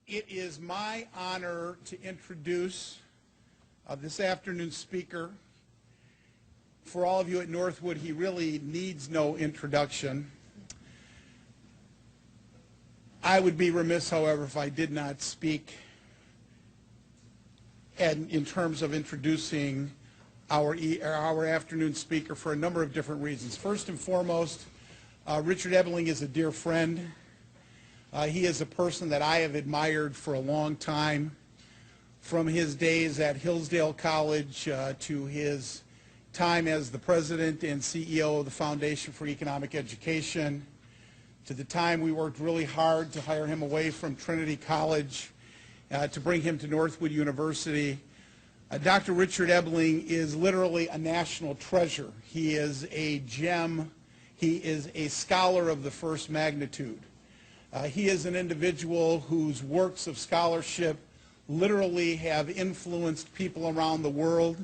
It is my honor to introduce this afternoon's speaker. For all of you at Northwood, he really needs no introduction. I would be remiss, however, if I did not speak in terms of introducing our afternoon speaker for a number of different reasons. First and foremost, Richard Ebeling is a dear friend. He is a person that I have admired for a long time, from his days at Hillsdale College to his time as the president and CEO of the Foundation for Economic Education, to the time we worked really hard to hire him away from Trinity College to bring him to Northwood University. Dr. Richard Ebeling is literally a national treasure. He is a gem. He is a scholar of the first magnitude. He is an individual whose works of scholarship literally have influenced people around the world.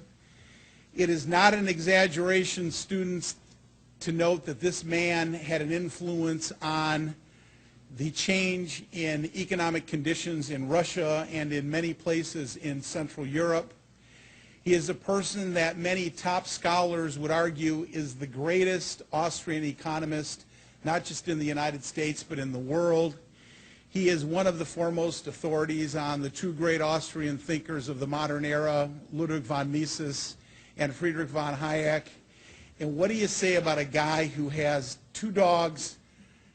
It is not an exaggeration, students, to note that this man had an influence on the change in economic conditions in Russia and in many places in Central Europe. He is a person that many top scholars would argue is the greatest Austrian economist, not just in the United States, but in the world. He is one of the foremost authorities on the two great Austrian thinkers of the modern era, Ludwig von Mises and Friedrich von Hayek. And what do you say about a guy who has two dogs,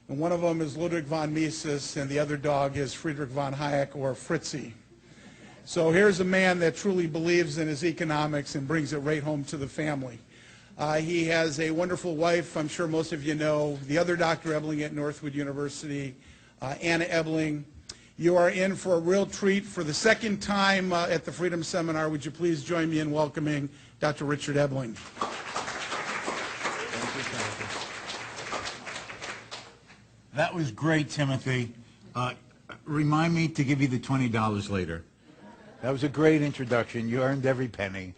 and one of them is Ludwig von Mises, and the other dog is Friedrich von Hayek, or Fritzy? So here's a man that truly believes in his economics and brings it right home to the family. He has a wonderful wife, I'm sure most of you know, the other Dr. Ebeling at Northwood University, Anna Ebeling. You are in for a real treat. For the second time at the Freedom Seminar, would you please join me in welcoming Dr. Richard Ebeling. That was great, Timothy. Remind me to give you the $20 later. That was a great introduction. You earned every penny.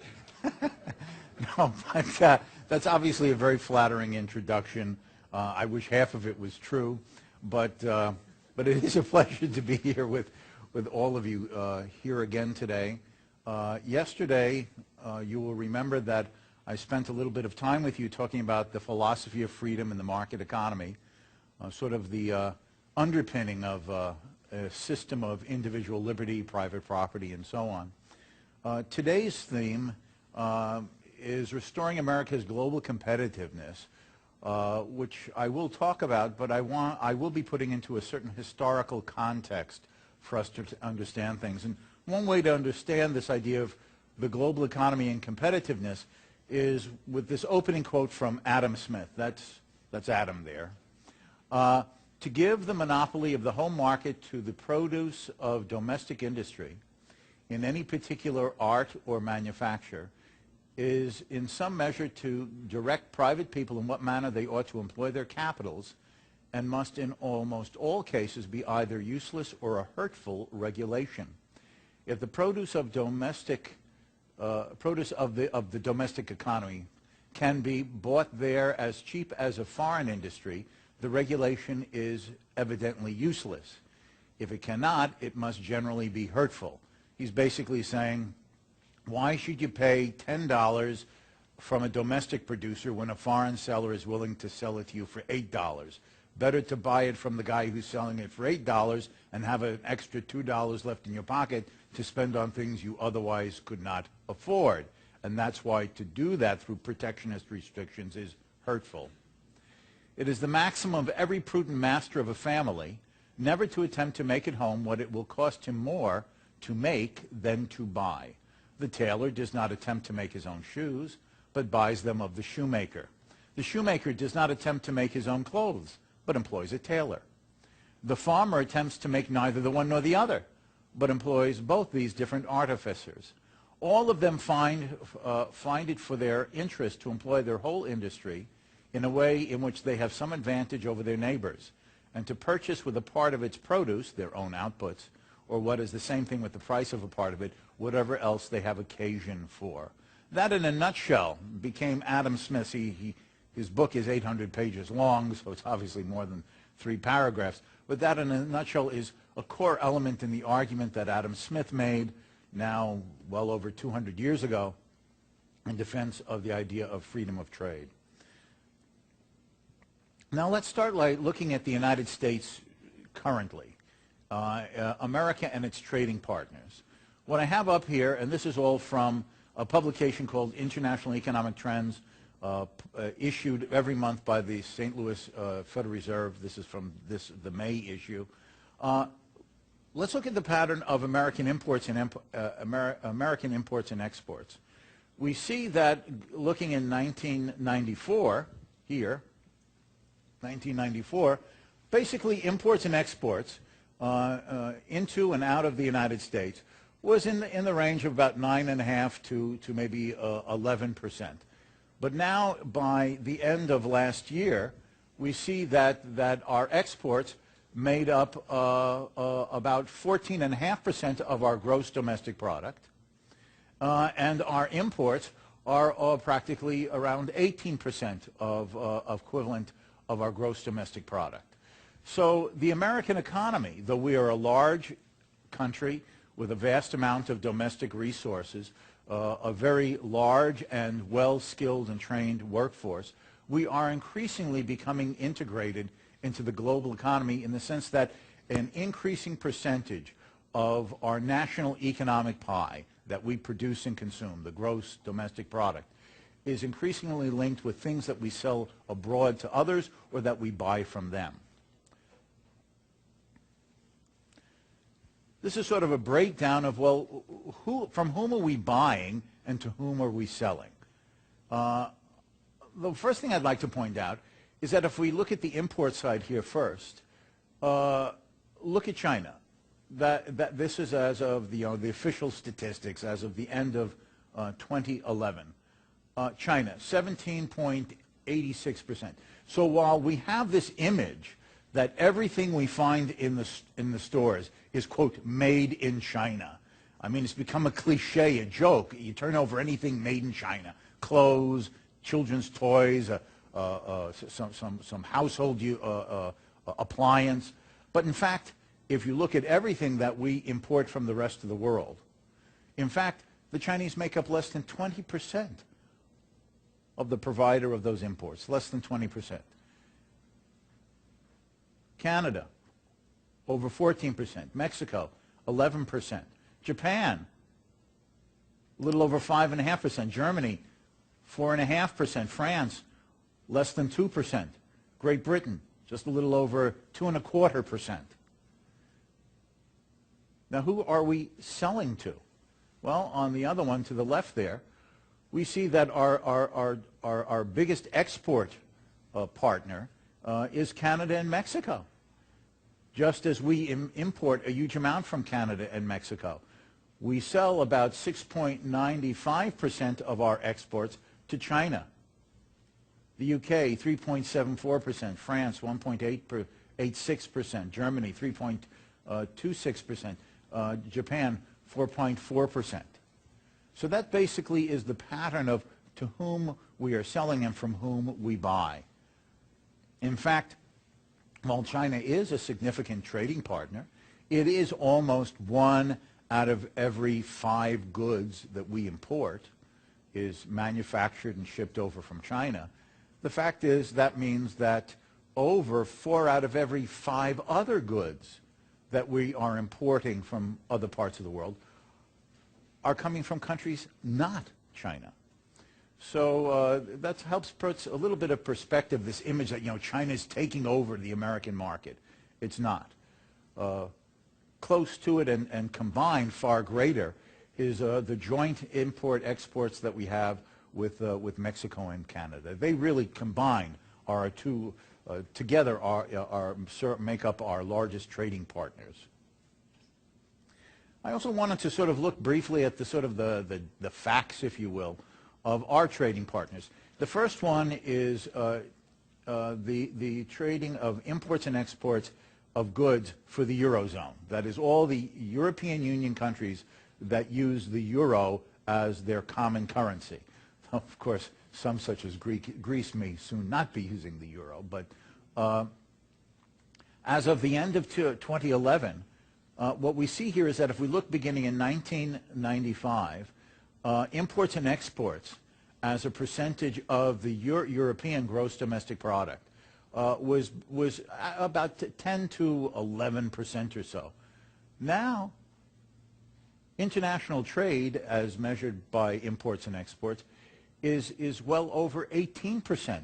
No, but that's obviously a very flattering introduction. I wish half of it was true, but it is a pleasure to be here with all of you here again today. Yesterday, you will remember that I spent a little bit of time with you talking about the philosophy of freedom and the market economy, sort of the underpinning of a system of individual liberty, private property, and so on. Today's theme is restoring America's global competitiveness, which I will talk about, but I will be putting into a certain historical context for us to understand things. And one way to understand this idea of the global economy and competitiveness is with this opening quote from Adam Smith. That's Adam there. To give the monopoly of the home market to the produce of domestic industry in any particular art or manufacture is in some measure to direct private people in what manner they ought to employ their capitals, and must in almost all cases be either useless or a hurtful regulation. If the produce of the domestic economy can be bought there as cheap as a foreign industry, the regulation is evidently useless. If it cannot, it must generally be hurtful. He's basically saying, why should you pay $10 from a domestic producer when a foreign seller is willing to sell it to you for $8? Better to buy it from the guy who's selling it for $8 and have an extra $2 left in your pocket to spend on things you otherwise could not afford. And that's why to do that through protectionist restrictions is hurtful. It is the maxim of every prudent master of a family never to attempt to make at home what it will cost him more to make than to buy. The tailor does not attempt to make his own shoes, but buys them of the shoemaker. The shoemaker does not attempt to make his own clothes, but employs a tailor. The farmer attempts to make neither the one nor the other, but employs both these different artificers. All of them find it for their interest to employ their whole industry in a way in which they have some advantage over their neighbors, and to purchase with a part of its produce, their own outputs, or what is the same thing with the price of a part of it, whatever else they have occasion for. That, in a nutshell, became Adam Smith's. His book is 800 pages long, so it's obviously more than 3 paragraphs. But that, in a nutshell, is a core element in the argument that Adam Smith made now well over 200 years ago in defense of the idea of freedom of trade. Now let's start looking at the United States currently, America and its trading partners. What I have up here, and this is all from a publication called International Economic Trends, issued every month by the St. Louis Federal Reserve. This is from the May issue. Let's look at the pattern of American imports and American imports and exports. We see that looking in 1994 here, 1994, basically imports and exports into and out of the United States was in the range of about 9.5 to maybe 11%. But now, by the end of last year, we see that our exports made up about 14.5% of our gross domestic product, and our imports are practically around 18% of equivalent of our gross domestic product. So the American economy, though we are a large country with a vast amount of domestic resources, a very large and well-skilled and trained workforce, we are increasingly becoming integrated into the global economy in the sense that an increasing percentage of our national economic pie that we produce and consume, the gross domestic product, is increasingly linked with things that we sell abroad to others or that we buy from them. This is sort of a breakdown of, well, from whom are we buying and to whom are we selling? The first thing I'd like to point out is that if we look at the import side here first, look at China. This is as of the official statistics as of the end of 2011. China, 17.86%. So while we have this image that everything we find in the stores is, quote, made in China. I mean, it's become a cliche, a joke. You turn over anything made in China. Clothes, children's toys, some household appliance. But in fact, if you look at everything that we import from the rest of the world, in fact, the Chinese make up less than 20% of the provider of those imports, less than 20%. Canada, over 14%. Mexico, 11%. Japan, a little over 5.5%. Germany, 4.5%. France, less than 2%. Great Britain, just a little over 2.25%. Now, who are we selling to? Well, on the other one to the left there, we see that our biggest export partner is Canada and Mexico. Just as we import a huge amount from Canada and Mexico, we sell about 6.95% of our exports to China. The UK, 3.74%. France, 1.86%. Germany, 3.26%. Japan, 4.4%. So that basically is the pattern of to whom we are selling and from whom we buy. In fact, while China is a significant trading partner, it is almost 1 out of every 5 goods that we import is manufactured and shipped over from China. The fact is that means that over 4 out of every 5 other goods that we are importing from other parts of the world are coming from countries not China. So that helps put a little bit of perspective, this image that, China's taking over the American market. It's not. Close to it and combined far greater is the joint import-exports that we have with Mexico and Canada. They really combined are two, together make up our largest trading partners. I also wanted to sort of look briefly at the facts, if you will, of our trading partners. The first one is the trading of imports and exports of goods for the Eurozone. That is all the European Union countries that use the euro as their common currency. Of course, some such as Greece may soon not be using the euro, but As of the end of 2011, what we see here is that if we look beginning in 1995, imports and exports as a percentage of the European gross domestic product was about 10 to 11% or so. Now, international trade, as measured by imports and exports, is well over 18%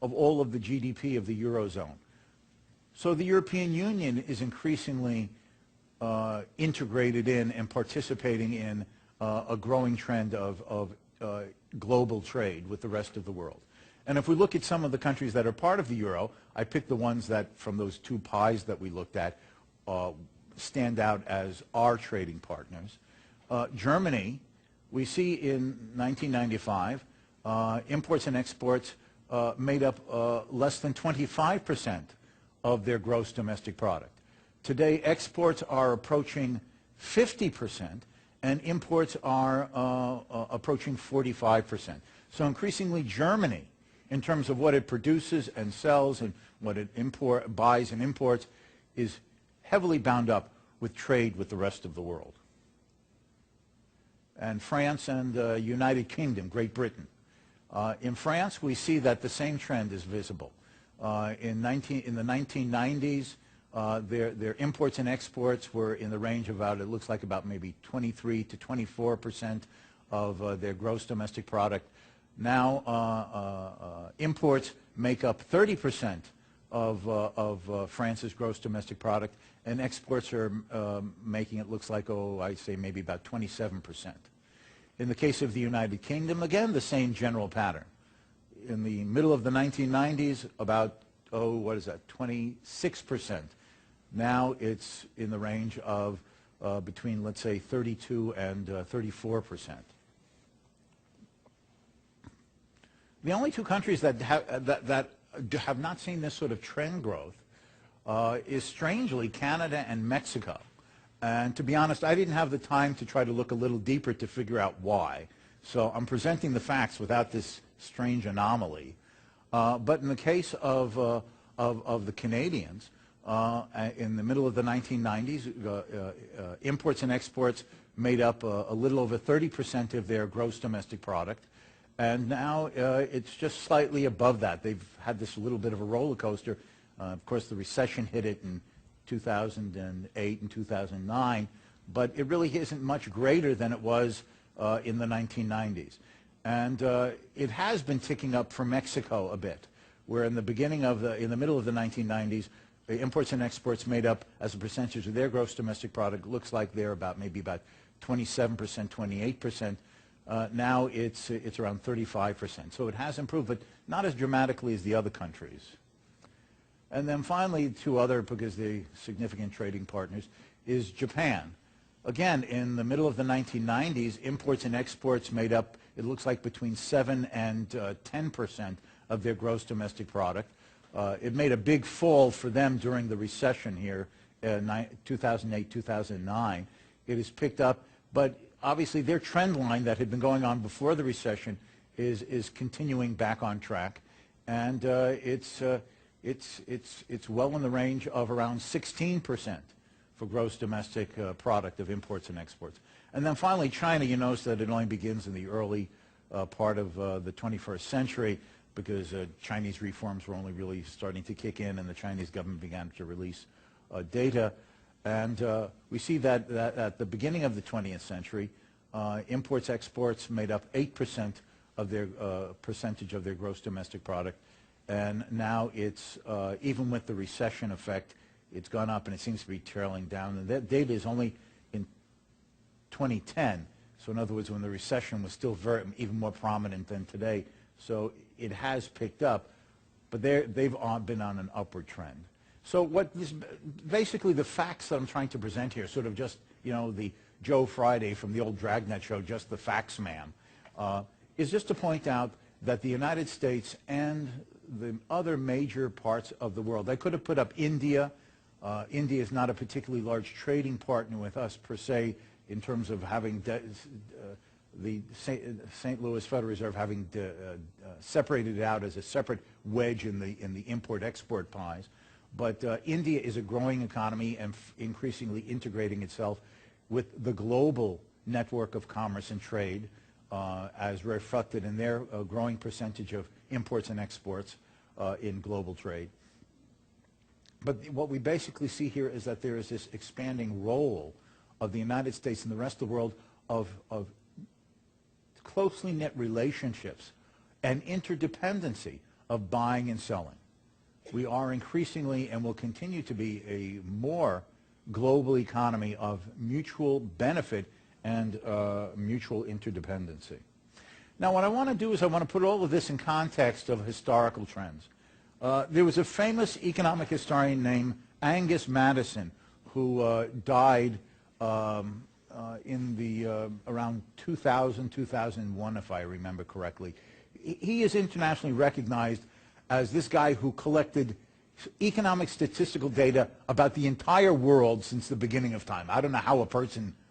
of all of the GDP of the Eurozone. So the European Union is increasingly integrated in and participating in a growing trend of global trade with the rest of the world. And if we look at some of the countries that are part of the Euro, I picked the ones that, from those two pies that we looked at, stand out as our trading partners. Germany, we see in 1995, imports and exports made up less than 25% of their gross domestic product. Today, exports are approaching 50%, and imports are approaching 45%. So increasingly, Germany, in terms of what it produces and sells and what it buys and imports, is heavily bound up with trade with the rest of the world. And France and United Kingdom, Great Britain. In France, we see that the same trend is visible. In the 1990s, their imports and exports were in the range of about, it looks like about maybe 23 to 24% of their gross domestic product. Now, imports make up 30% of France's gross domestic product, and exports are making it looks like, I'd say maybe about 27%. In the case of the United Kingdom, again, the same general pattern. In the middle of the 1990s, about, 26%. Now it's in the range of between, let's say, 32 and 34%. The only two countries that have not seen this sort of trend growth is, strangely, Canada and Mexico. And to be honest, I didn't have the time to try to look a little deeper to figure out why. So I'm presenting the facts without this strange anomaly. But in the case of the Canadians, in the middle of the 1990s, imports and exports made up a little over 30% of their gross domestic product. And now it's just slightly above that. They've had this little bit of a roller coaster. Of course, the recession hit it in 2008 and 2009, but it really isn't much greater than it was in the 1990s. And it has been ticking up for Mexico a bit, where in the middle of the 1990s, imports and exports made up, as a percentage of their gross domestic product, looks like they're maybe about 27%, 28%. Now it's around 35%. So it has improved, but not as dramatically as the other countries. And then finally, two other, because they're significant trading partners, is Japan. Again, in the middle of the 1990s, imports and exports made up, it looks like, between 7 and 10% of their gross domestic product. It made a big fall for them during the recession here, 2008, 2009. It has picked up, but obviously their trend line that had been going on before the recession is continuing back on track, and it's well in the range of around 16% for gross domestic product of imports and exports. And then finally, China, you notice that it only begins in the early part of the 21st century, because Chinese reforms were only really starting to kick in, and the Chinese government began to release data. And we see that at the beginning of the 20th century, imports, exports made up 8% of their percentage of their gross domestic product. And now it's, even with the recession effect, it's gone up, and it seems to be trailing down. And that data is only in 2010. So in other words, when the recession was still even more prominent than today. So it has picked up, but they've been on an upward trend. So basically the facts that I'm trying to present here, sort of just, the Joe Friday from the old Dragnet show, just the facts man, is just to point out that the United States and the other major parts of the world, I could have put up India. India is not a particularly large trading partner with us per se in terms of having the St. Louis Federal Reserve having separated it out as a separate wedge in the import-export pies. But India is a growing economy and increasingly integrating itself with the global network of commerce and trade, as reflected in their growing percentage of imports and exports in global trade. But what we basically see here is that there is this expanding role of the United States and the rest of the world of closely knit relationships and interdependency of buying and selling. We are increasingly and will continue to be a more global economy of mutual benefit and mutual interdependency. Now, what I want to do is I want to put all of this in context of historical trends. There was a famous economic historian named Angus Madison who died in the around 2000, 2001, if I remember correctly. He is internationally recognized as this guy who collected economic statistical data about the entire world since the beginning of time. I don't know how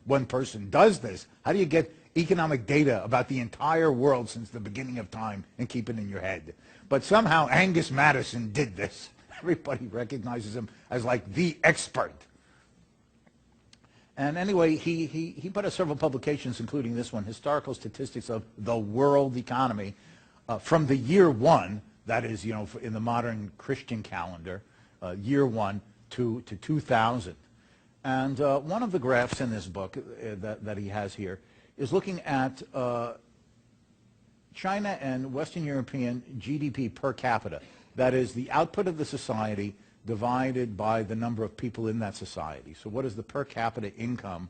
one person does this. How do you get economic data about the entire world since the beginning of time and keep it in your head? But somehow Angus Madison did this. Everybody recognizes him as like the expert. And anyway, he put out several publications, including this one, Historical Statistics of the World Economy, from the year one, that is, in the modern Christian calendar, year one to 2000. And one of the graphs in this book that he has here is looking at China and Western European GDP per capita. That is the output of the society divided by the number of people in that society. So what is the per capita income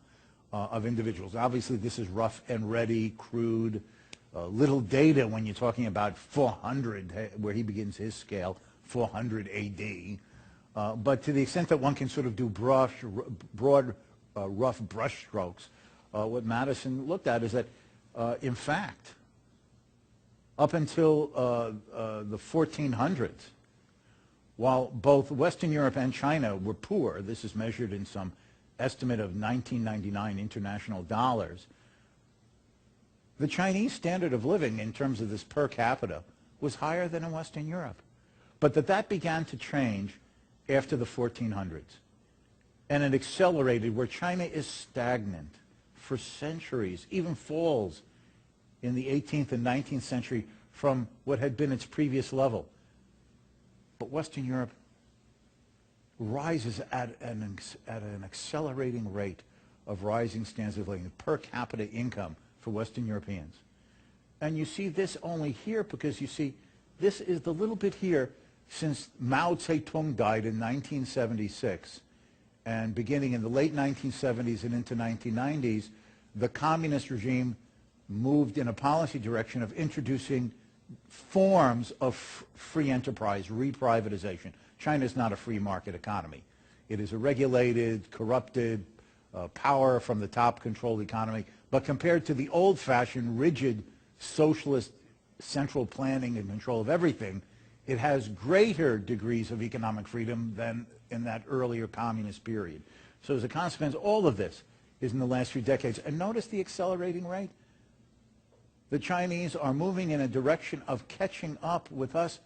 of individuals? Obviously, this is rough and ready, crude, little data when you're talking about 400, where he begins his scale, 400 AD. But to the extent that one can sort of do broad, rough brush strokes, what Madison looked at is that, in fact, up until the 1400s, while both Western Europe and China were poor, this is measured in some estimate of 1999 international dollars, the Chinese standard of living in terms of this per capita was higher than in Western Europe. But that began to change after the 1400s. And it accelerated where China is stagnant for centuries, even falls in the 18th and 19th century from what had been its previous level. But Western Europe rises at an accelerating rate of rising standards of living, per capita income for Western Europeans. And you see this only here because you see this is the little bit here since Mao Zedong died in 1976, and beginning in the late 1970s and into 1990s, the communist regime moved in a policy direction of introducing forms of free enterprise, reprivatization. China is not a free market economy. It is a regulated, corrupted, power from the top controlled economy. But compared to the old-fashioned, rigid, socialist central planning and control of everything, it has greater degrees of economic freedom than in that earlier communist period. So as a consequence, all of this is in the last few decades. And notice the accelerating rate. The Chinese are moving in a direction of catching up with us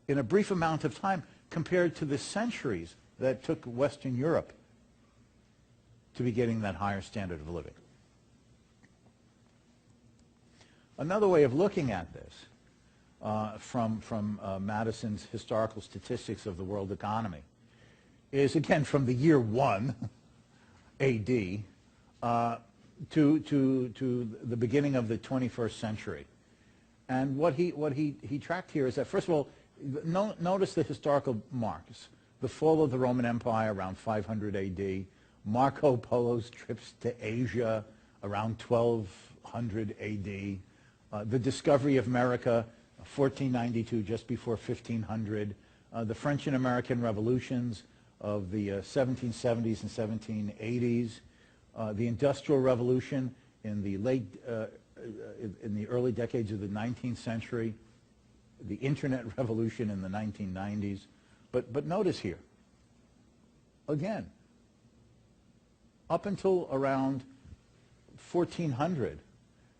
in a brief amount of time compared to the centuries that took Western Europe to be getting that higher standard of living. Another way of looking at this from Madison's Historical Statistics of the World Economy is, again, from the year 1 AD to the beginning of the 21st century. And what he tracked here is that, first of all, notice the historical marks. The fall of the Roman Empire around 500 AD, Marco Polo's trips to Asia around 1200 AD, the discovery of America, 1492, just before 1500, the French and American revolutions of the 1770s and 1780s, the Industrial Revolution in the in the early decades of the 19th century, the Internet Revolution in the 1990s. But notice here, again, up until around 1400,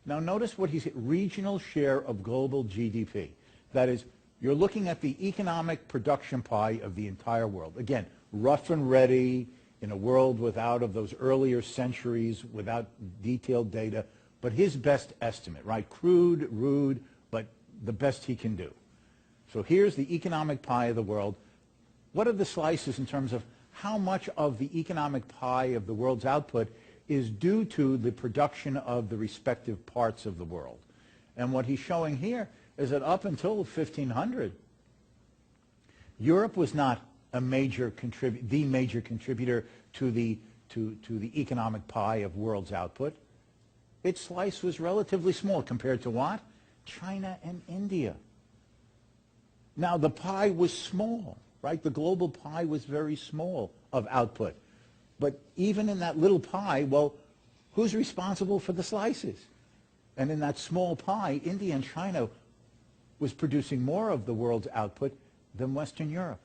Now notice what he's regional share of global GDP. That is, you're looking at the economic production pie of the entire world. Again, rough and ready in a world without of those earlier centuries, without detailed data, but his best estimate, right? Crude, rude, but the best he can do. So here's the economic pie of the world. What are the slices in terms of how much of the economic pie of the world's output is due to the production of the respective parts of the world? And what he's showing here is that up until 1500, Europe was not a major contributor to the economic pie of world's output. Its slice was relatively small compared to what? China and India. Now the pie was small, right? The global pie was very small of output. But even in that little pie, well, who's responsible for the slices? And in that small pie, India and China was producing more of the world's output than Western Europe.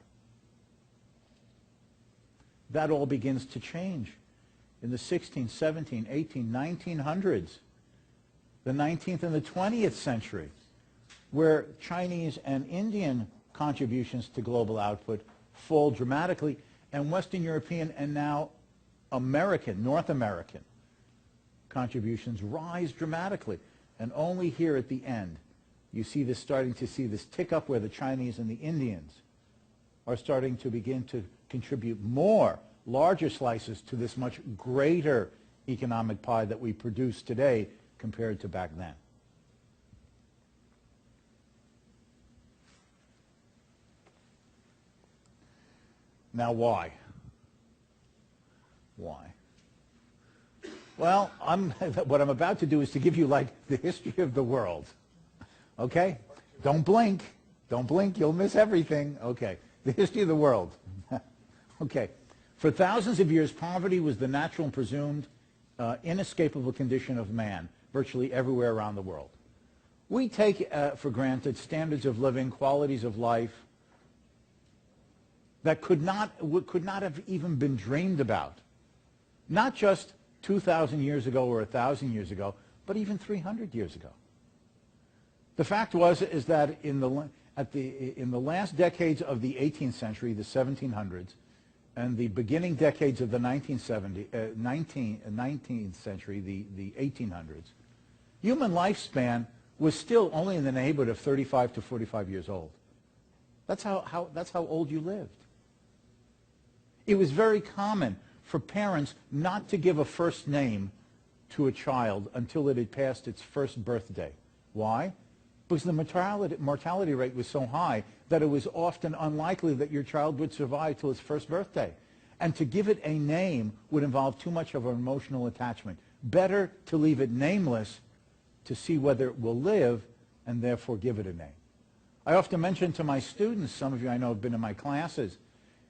That all begins to change in the 16th, 17th, 18th, 1900s, the 19th and the 20th century, where Chinese and Indian contributions to global output fall dramatically, and Western European and now American, North American contributions rise dramatically. And only here at the end, you see this starting to see this tick up where the Chinese and the Indians are starting to begin to contribute more, larger slices to this much greater economic pie that we produce today compared to back then. Now why? Why? Well, what I'm about to do is to give you like the history of the world. Okay? Don't blink. Don't blink. You'll miss everything. Okay. The history of the world. Okay. For thousands of years, poverty was the natural and presumed inescapable condition of man virtually everywhere around the world. We take for granted standards of living, qualities of life that could not have even been dreamed about. Not just 2,000 years ago or 1,000 years ago, but even 300 years ago. The fact is that in the last decades of the 18th century, the 1700s, and the beginning decades of the 19th century, the 1800s, human lifespan was still only in the neighborhood of 35 to 45 years old. That's how old you lived. It was very common for parents not to give a first name to a child until it had passed its first birthday. Why? Because the mortality rate was so high that it was often unlikely that your child would survive till its first birthday. And to give it a name would involve too much of an emotional attachment. Better to leave it nameless to see whether it will live and therefore give it a name. I often mention to my students, some of you I know have been in my classes,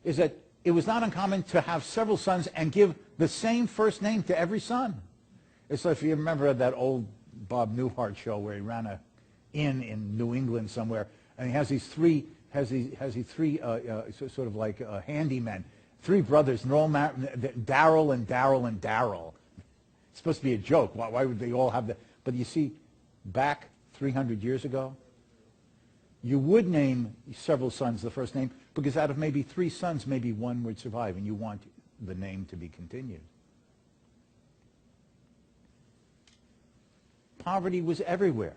is that it was not uncommon to have several sons and give the same first name to every son. It's like if you remember that old Bob Newhart show where he ran an inn in New England somewhere, and he has these three sort of like handymen, three brothers, and they're all Darryl and Darryl and Darryl. It's supposed to be a joke. Why would they all have that? But you see, back 300 years ago, you would name several sons the first name because out of maybe 3 sons, maybe 1 would survive, and you want the name to be continued. Poverty was everywhere.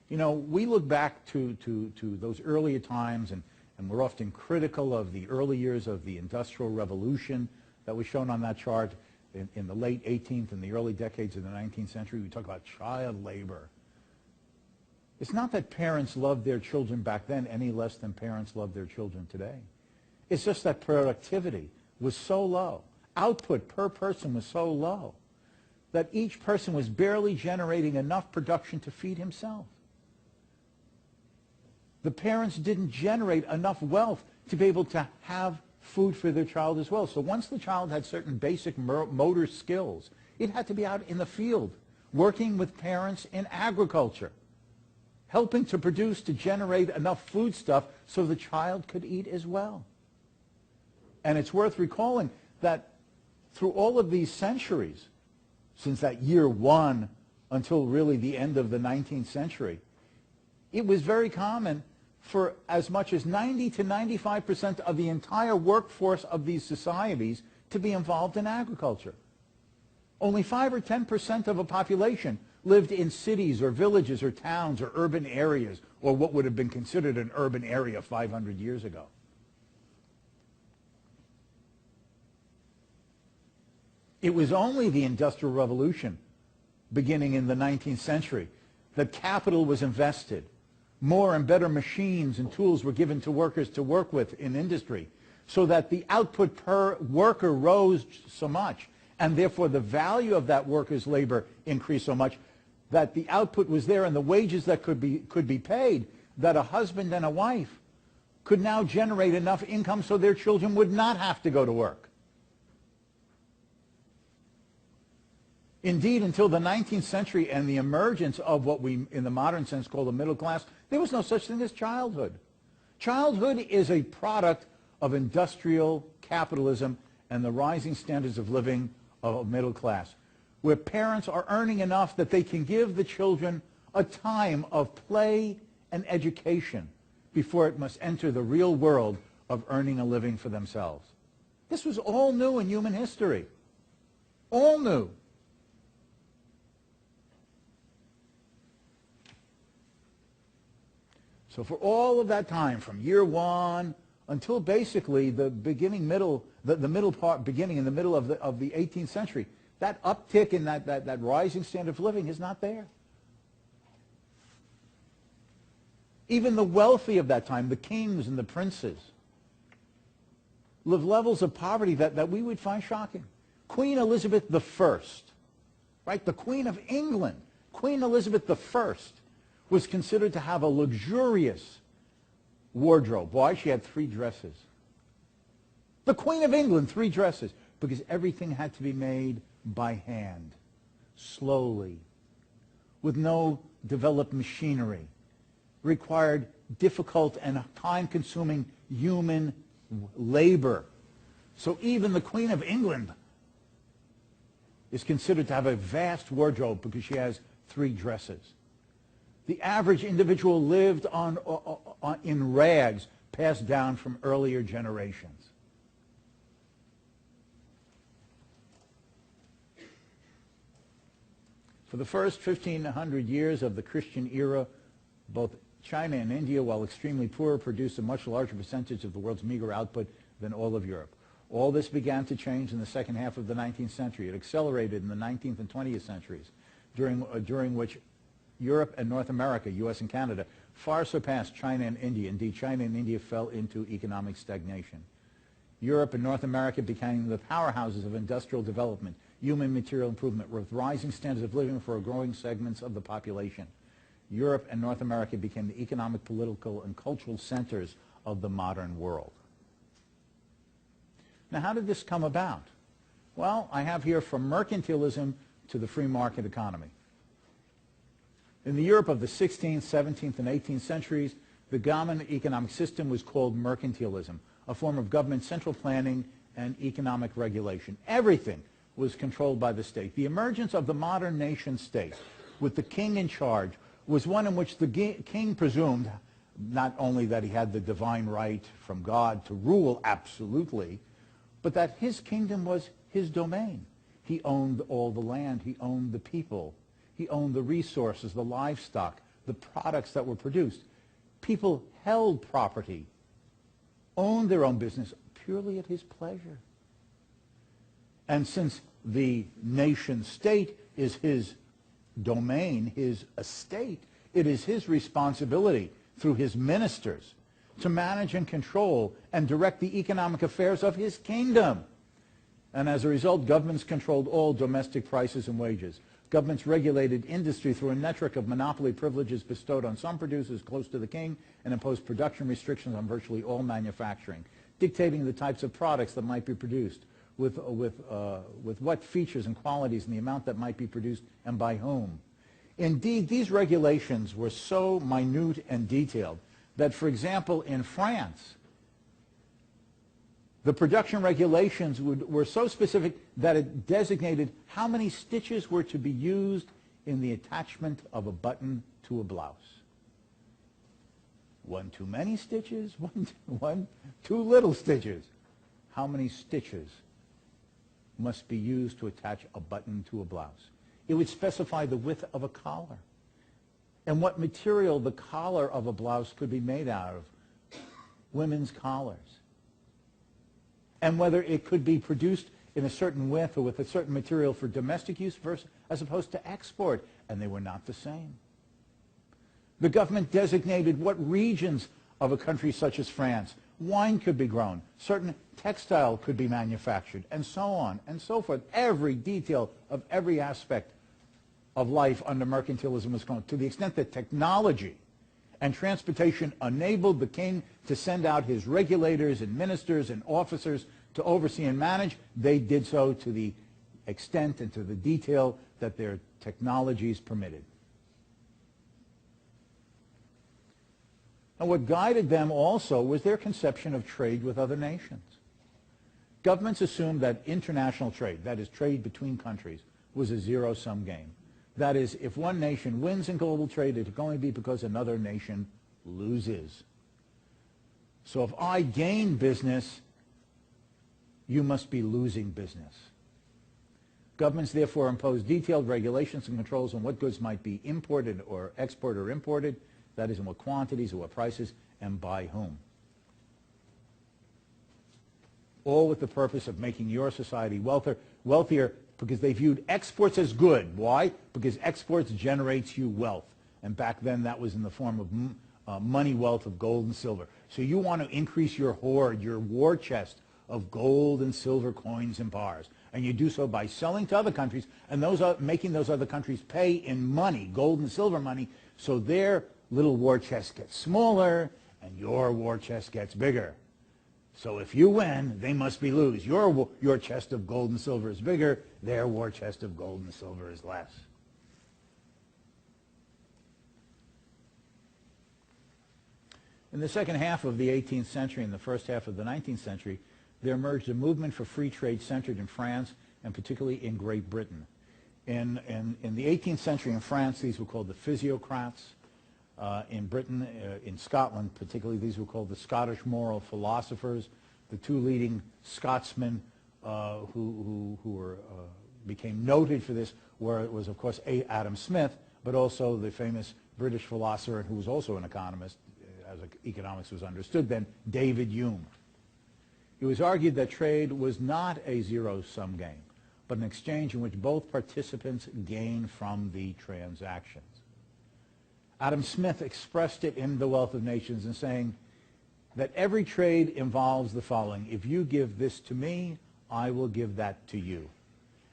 You know, we look back to those earlier times, and we're often critical of the early years of the Industrial Revolution that was shown on that chart in the late 18th and the early decades of the 19th century. We talk about child labor. It's not that parents loved their children back then any less than parents love their children today. It's just that productivity was so low. Output per person was so low that each person was barely generating enough production to feed himself. The parents didn't generate enough wealth to be able to have food for their child as well. So once the child had certain basic motor skills, it had to be out in the field, working with parents in agriculture, helping to produce, to generate enough foodstuff so the child could eat as well. And it's worth recalling that through all of these centuries, since that year 1 until really the end of the 19th century, it was very common for as much as 90 to 95% of the entire workforce of these societies to be involved in agriculture. Only 5 or 10% of a population lived in cities or villages or towns or urban areas, or what would have been considered an urban area 500 years ago. It was only the Industrial Revolution, beginning in the 19th century, that capital was invested. More and better machines and tools were given to workers to work with in industry, so that the output per worker rose so much, and therefore the value of that worker's labor increased so much that the output was there and the wages that could be paid, that a husband and a wife could now generate enough income so their children would not have to go to work. Indeed, until the 19th century and the emergence of what we, in the modern sense, call the middle class, there was no such thing as childhood. Childhood is a product of industrial capitalism and the rising standards of living of middle class, where parents are earning enough that they can give the children a time of play and education before it must enter the real world of earning a living for themselves. This was all new in human history. All new. So for all of that time, from year one until basically the beginning in the middle of the 18th century, that uptick in that rising standard of living is not there. Even the wealthy of that time, the kings and the princes, lived levels of poverty that we would find shocking. Queen Elizabeth I, right, the Queen of England, Queen Elizabeth I, was considered to have a luxurious wardrobe. Why? She had 3 dresses. The Queen of England, 3 dresses, because everything had to be made by hand, slowly, with no developed machinery, required difficult and time-consuming human labor. So even the Queen of England is considered to have a vast wardrobe because she has 3 dresses. The average individual lived in rags passed down from earlier generations. For the first 1,500 years of the Christian era, both China and India, while extremely poor, produced a much larger percentage of the world's meager output than all of Europe. All this began to change in the second half of the 19th century. It accelerated in the 19th and 20th centuries, during which Europe and North America, U.S. and Canada, far surpassed China and India. Indeed, China and India fell into economic stagnation. Europe and North America became the powerhouses of industrial development, human material improvement, with rising standards of living for growing segments of the population. Europe and North America became the economic, political, and cultural centers of the modern world. Now, how did this come about? Well, I have here from mercantilism to the free market economy. In the Europe of the 16th, 17th, and 18th centuries, the dominant economic system was called mercantilism, a form of government central planning and economic regulation. Everything was controlled by the state. The emergence of the modern nation state, with the king in charge, was one in which the king presumed not only that he had the divine right from God to rule absolutely, but that his kingdom was his domain. He owned all the land. He owned the people. He owned the resources, the livestock, the products that were produced. People held property, owned their own business purely at his pleasure. And since the nation state is his domain, his estate, it is his responsibility through his ministers to manage and control and direct the economic affairs of his kingdom. And as a result, governments controlled all domestic prices and wages. Governments regulated industry through a network of monopoly privileges bestowed on some producers close to the king and imposed production restrictions on virtually all manufacturing, dictating the types of products that might be produced, with what features and qualities and the amount that might be produced and by whom. Indeed, these regulations were so minute and detailed that, for example, in France, the production regulations were so specific that it designated how many stitches were to be used in the attachment of a button to a blouse. One too many stitches, one too little stitches. How many stitches must be used to attach a button to a blouse? It would specify the width of a collar and what material the collar of a blouse could be made out of, women's collars, and whether it could be produced in a certain width or with a certain material for domestic use versus, as opposed to export, and they were not the same. The government designated what regions of a country such as France wine could be grown, certain textile could be manufactured, and so on and so forth. Every detail of every aspect of life under mercantilism was grown, to the extent that technology and transportation enabled the king to send out his regulators and ministers and officers to oversee and manage. They did so to the extent and to the detail that their technologies permitted. And what guided them also was their conception of trade with other nations. Governments assumed that international trade, that is trade between countries, was a zero-sum game. That is, if one nation wins in global trade, it can only be because another nation loses. So if I gain business, you must be losing business. Governments therefore imposed detailed regulations and controls on what goods might be imported or exported or imported, that is, in what quantities or what prices, and by whom. All with the purpose of making your society wealthier because they viewed exports as good. Why? Because exports generates you wealth. And back then that was in the form of money wealth of gold and silver. So you want to increase your hoard, your war chest of gold and silver coins and bars. And you do so by selling to other countries and making those other countries pay in money, gold and silver money, so their little war chest gets smaller and your war chest gets bigger. So if you win, they must be lose. Your chest of gold and silver is bigger, their war chest of gold and silver is less. In the second half of the 18th century and the first half of the 19th century, there emerged a movement for free trade centered in France and particularly in Great Britain. In the 18th century in France, these were called the physiocrats. In Britain, in Scotland particularly, these were called the Scottish moral philosophers. The two leading Scotsmen who became noted for this was, of course, Adam Smith, but also the famous British philosopher who was also an economist, as economics was understood then, David Hume. It was argued that trade was not a zero-sum game, but an exchange in which both participants gain from the transactions. Adam Smith expressed it in The Wealth of Nations in saying that every trade involves the following: if you give this to me, I will give that to you.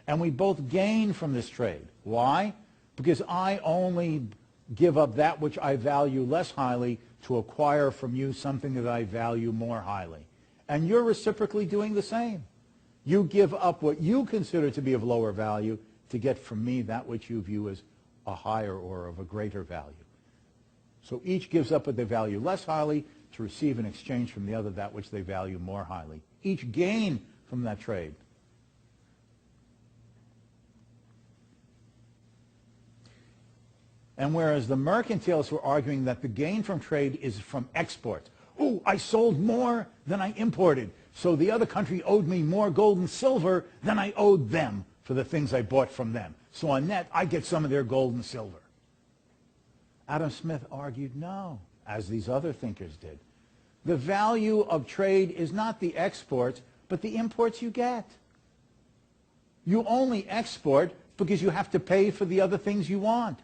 And we both gain from this trade. Why? Because I only give up that which I value less highly to acquire from you something that I value more highly. And you're reciprocally doing the same. You give up what you consider to be of lower value to get from me that which you view as a higher or of a greater value. So each gives up what they value less highly to receive in exchange from the other that which they value more highly. Each gain from that trade. And whereas the mercantilists were arguing that the gain from trade is from exports. Oh, I sold more than I imported, so the other country owed me more gold and silver than I owed them for the things I bought from them. So on net, I get some of their gold and silver. Adam Smith argued no, as these other thinkers did. The value of trade is not the exports, but the imports you get. You only export because you have to pay for the other things you want.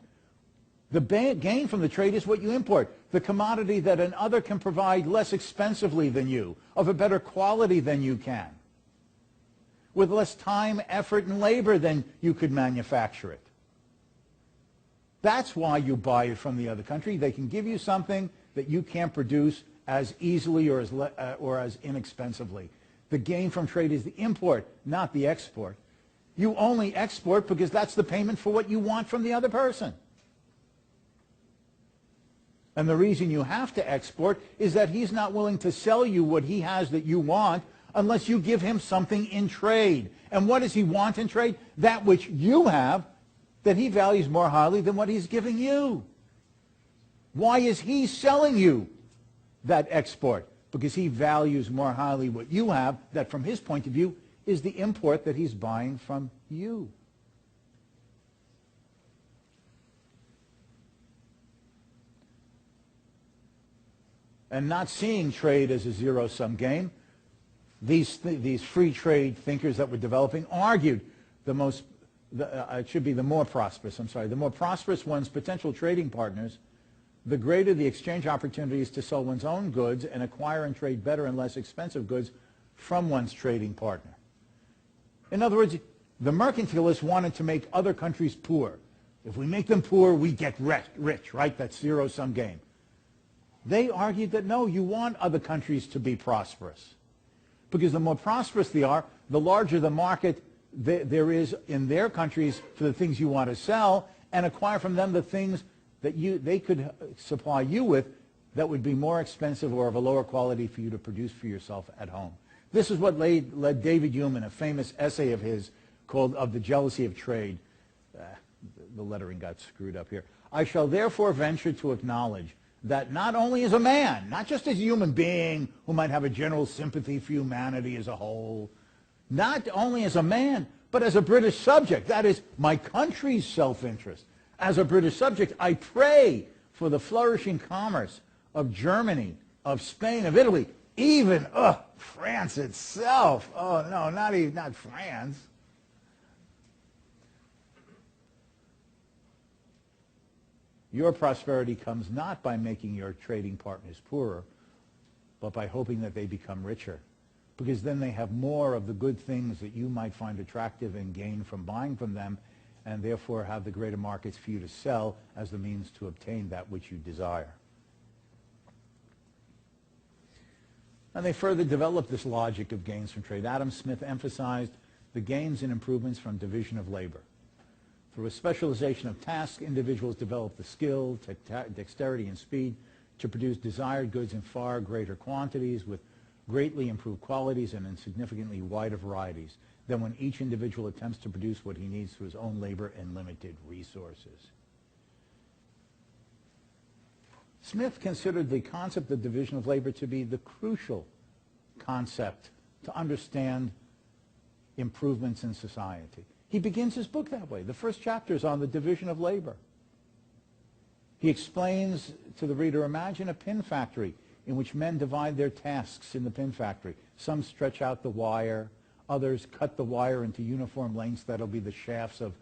The gain from the trade is what you import, the commodity that another can provide less expensively than you, of a better quality than you can, with less time, effort, and labor than you could manufacture it. That's why you buy it from the other country. They can give you something that you can't produce as easily or as inexpensively. The gain from trade is the import, not the export. You only export because that's the payment for what you want from the other person. And the reason you have to export is that he's not willing to sell you what he has that you want unless you give him something in trade. And what does he want in trade? That which you have that he values more highly than what he's giving you. Why is he selling you that export? Because he values more highly what you have, that from his point of view is the import that he's buying from you. And not seeing trade as a zero-sum game, these free trade thinkers that were developing argued the more prosperous one's potential trading partners, the greater the exchange opportunities to sell one's own goods and acquire and trade better and less expensive goods from one's trading partner. In other words, the mercantilists wanted to make other countries poor. If we make them poor, we get rich, right? That's zero-sum game. They argued that no, you want other countries to be prosperous. Because the more prosperous they are, the larger the market there is in their countries for the things you want to sell, and acquire from them the things that they could supply you with that would be more expensive or of a lower quality for you to produce for yourself at home. This is what led David Hume in a famous essay of his called Of the Jealousy of Trade. The lettering got screwed up here. I shall therefore venture to acknowledge that not only as a man, not just as a human being who might have a general sympathy for humanity as a whole, not only as a man, but as a British subject, that is, my country's self-interest. As a British subject, I pray for the flourishing commerce of Germany, of Spain, of Italy, even France itself. Oh, no, not France. Your prosperity comes not by making your trading partners poorer, but by hoping that they become richer. Because then they have more of the good things that you might find attractive and gain from buying from them, and therefore have the greater markets for you to sell as the means to obtain that which you desire. And they further developed this logic of gains from trade. Adam Smith emphasized the gains and improvements from division of labor. Through a specialization of tasks, individuals develop the skill, dexterity, and speed to produce desired goods in far greater quantities with greatly improved qualities and in significantly wider varieties than when each individual attempts to produce what he needs through his own labor and limited resources. Smith considered the concept of division of labor to be the crucial concept to understand improvements in society. He begins his book that way. The first chapter is on the division of labor. He explains to the reader, imagine a pin factory in which men divide their tasks in the pin factory. Some stretch out the wire. Others cut the wire into uniform lengths. That'll be the shafts of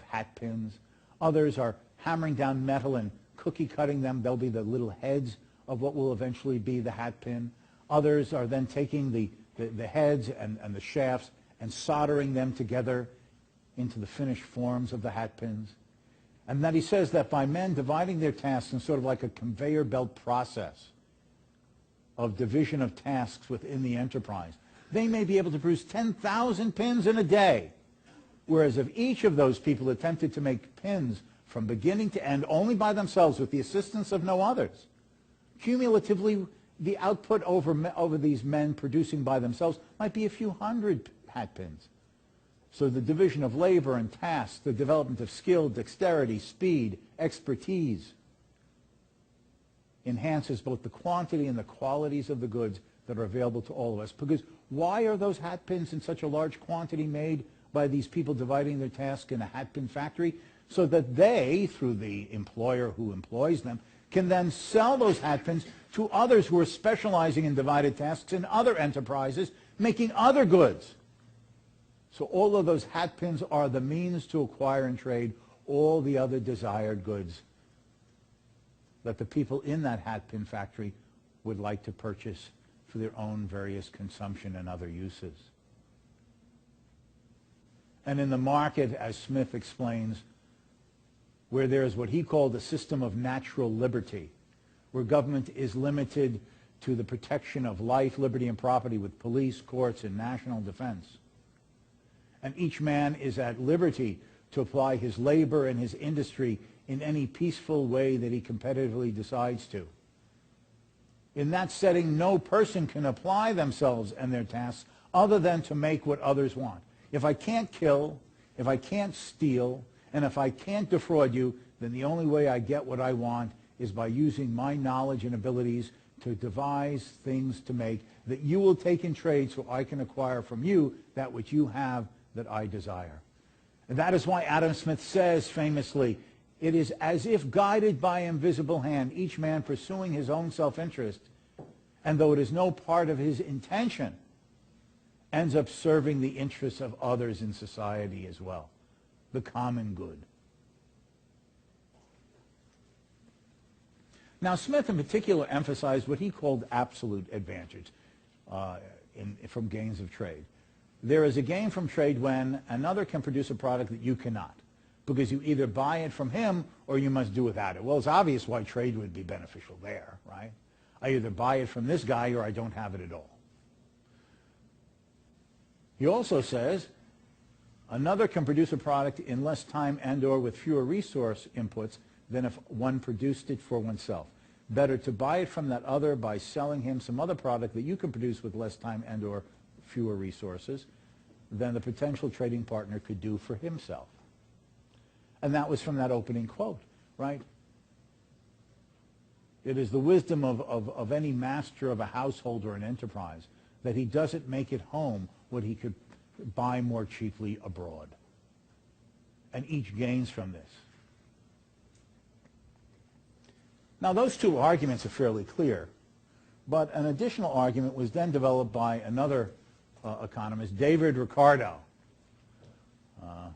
hat pins. Others are hammering down metal and cookie cutting them. They'll be the little heads of what will eventually be the hat pin. Others are then taking the heads and the shafts and soldering them together into the finished forms of the hat pins. And then he says that by men dividing their tasks in sort of like a conveyor belt process of division of tasks within the enterprise, they may be able to produce 10,000 pins in a day. Whereas if each of those people attempted to make pins from beginning to end only by themselves with the assistance of no others, cumulatively the output over these men producing by themselves might be a few hundred hat pins. So the division of labor and tasks, the development of skill, dexterity, speed, expertise, enhances both the quantity and the qualities of the goods that are available to all of us. Because why are those hat pins in such a large quantity made by these people dividing their task in a hat pin factory? So that they, through the employer who employs them, can then sell those hat pins to others who are specializing in divided tasks in other enterprises, making other goods. So all of those hat pins are the means to acquire and trade all the other desired goods that the people in that hat pin factory would like to purchase for their own various consumption and other uses. And in the market, as Smith explains, where there is what he called a system of natural liberty, where government is limited to the protection of life, liberty, and property with police, courts, and national defense. And each man is at liberty to apply his labor and his industry in any peaceful way that he competitively decides to. In that setting, no person can apply themselves and their tasks other than to make what others want. If I can't kill, if I can't steal, And if I can't defraud you, then the only way I get what I want is by using my knowledge and abilities to devise things to make that you will take in trade so I can acquire from you that which you have that I desire. And that is why Adam Smith says famously, it is as if guided by invisible hand, each man pursuing his own self-interest, and though it is no part of his intention, ends up serving the interests of others in society as well, the common good. Now, Smith in particular emphasized what he called absolute advantage from gains of trade. There is a gain from trade when another can produce a product that you cannot, because you either buy it from him or you must do without it. Well, it's obvious why trade would be beneficial there, right? I either buy it from this guy or I don't have it at all. He also says another can produce a product in less time and or with fewer resource inputs than if one produced it for oneself. Better to buy it from that other by selling him some other product that you can produce with less time and or fewer resources than the potential trading partner could do for himself. And that was from that opening quote, right? It is the wisdom of any master of a household or an enterprise that he doesn't make at home what he could buy more cheaply abroad. And each gains from this. Now, those two arguments are fairly clear, but an additional argument was then developed by another economist, David Ricardo. And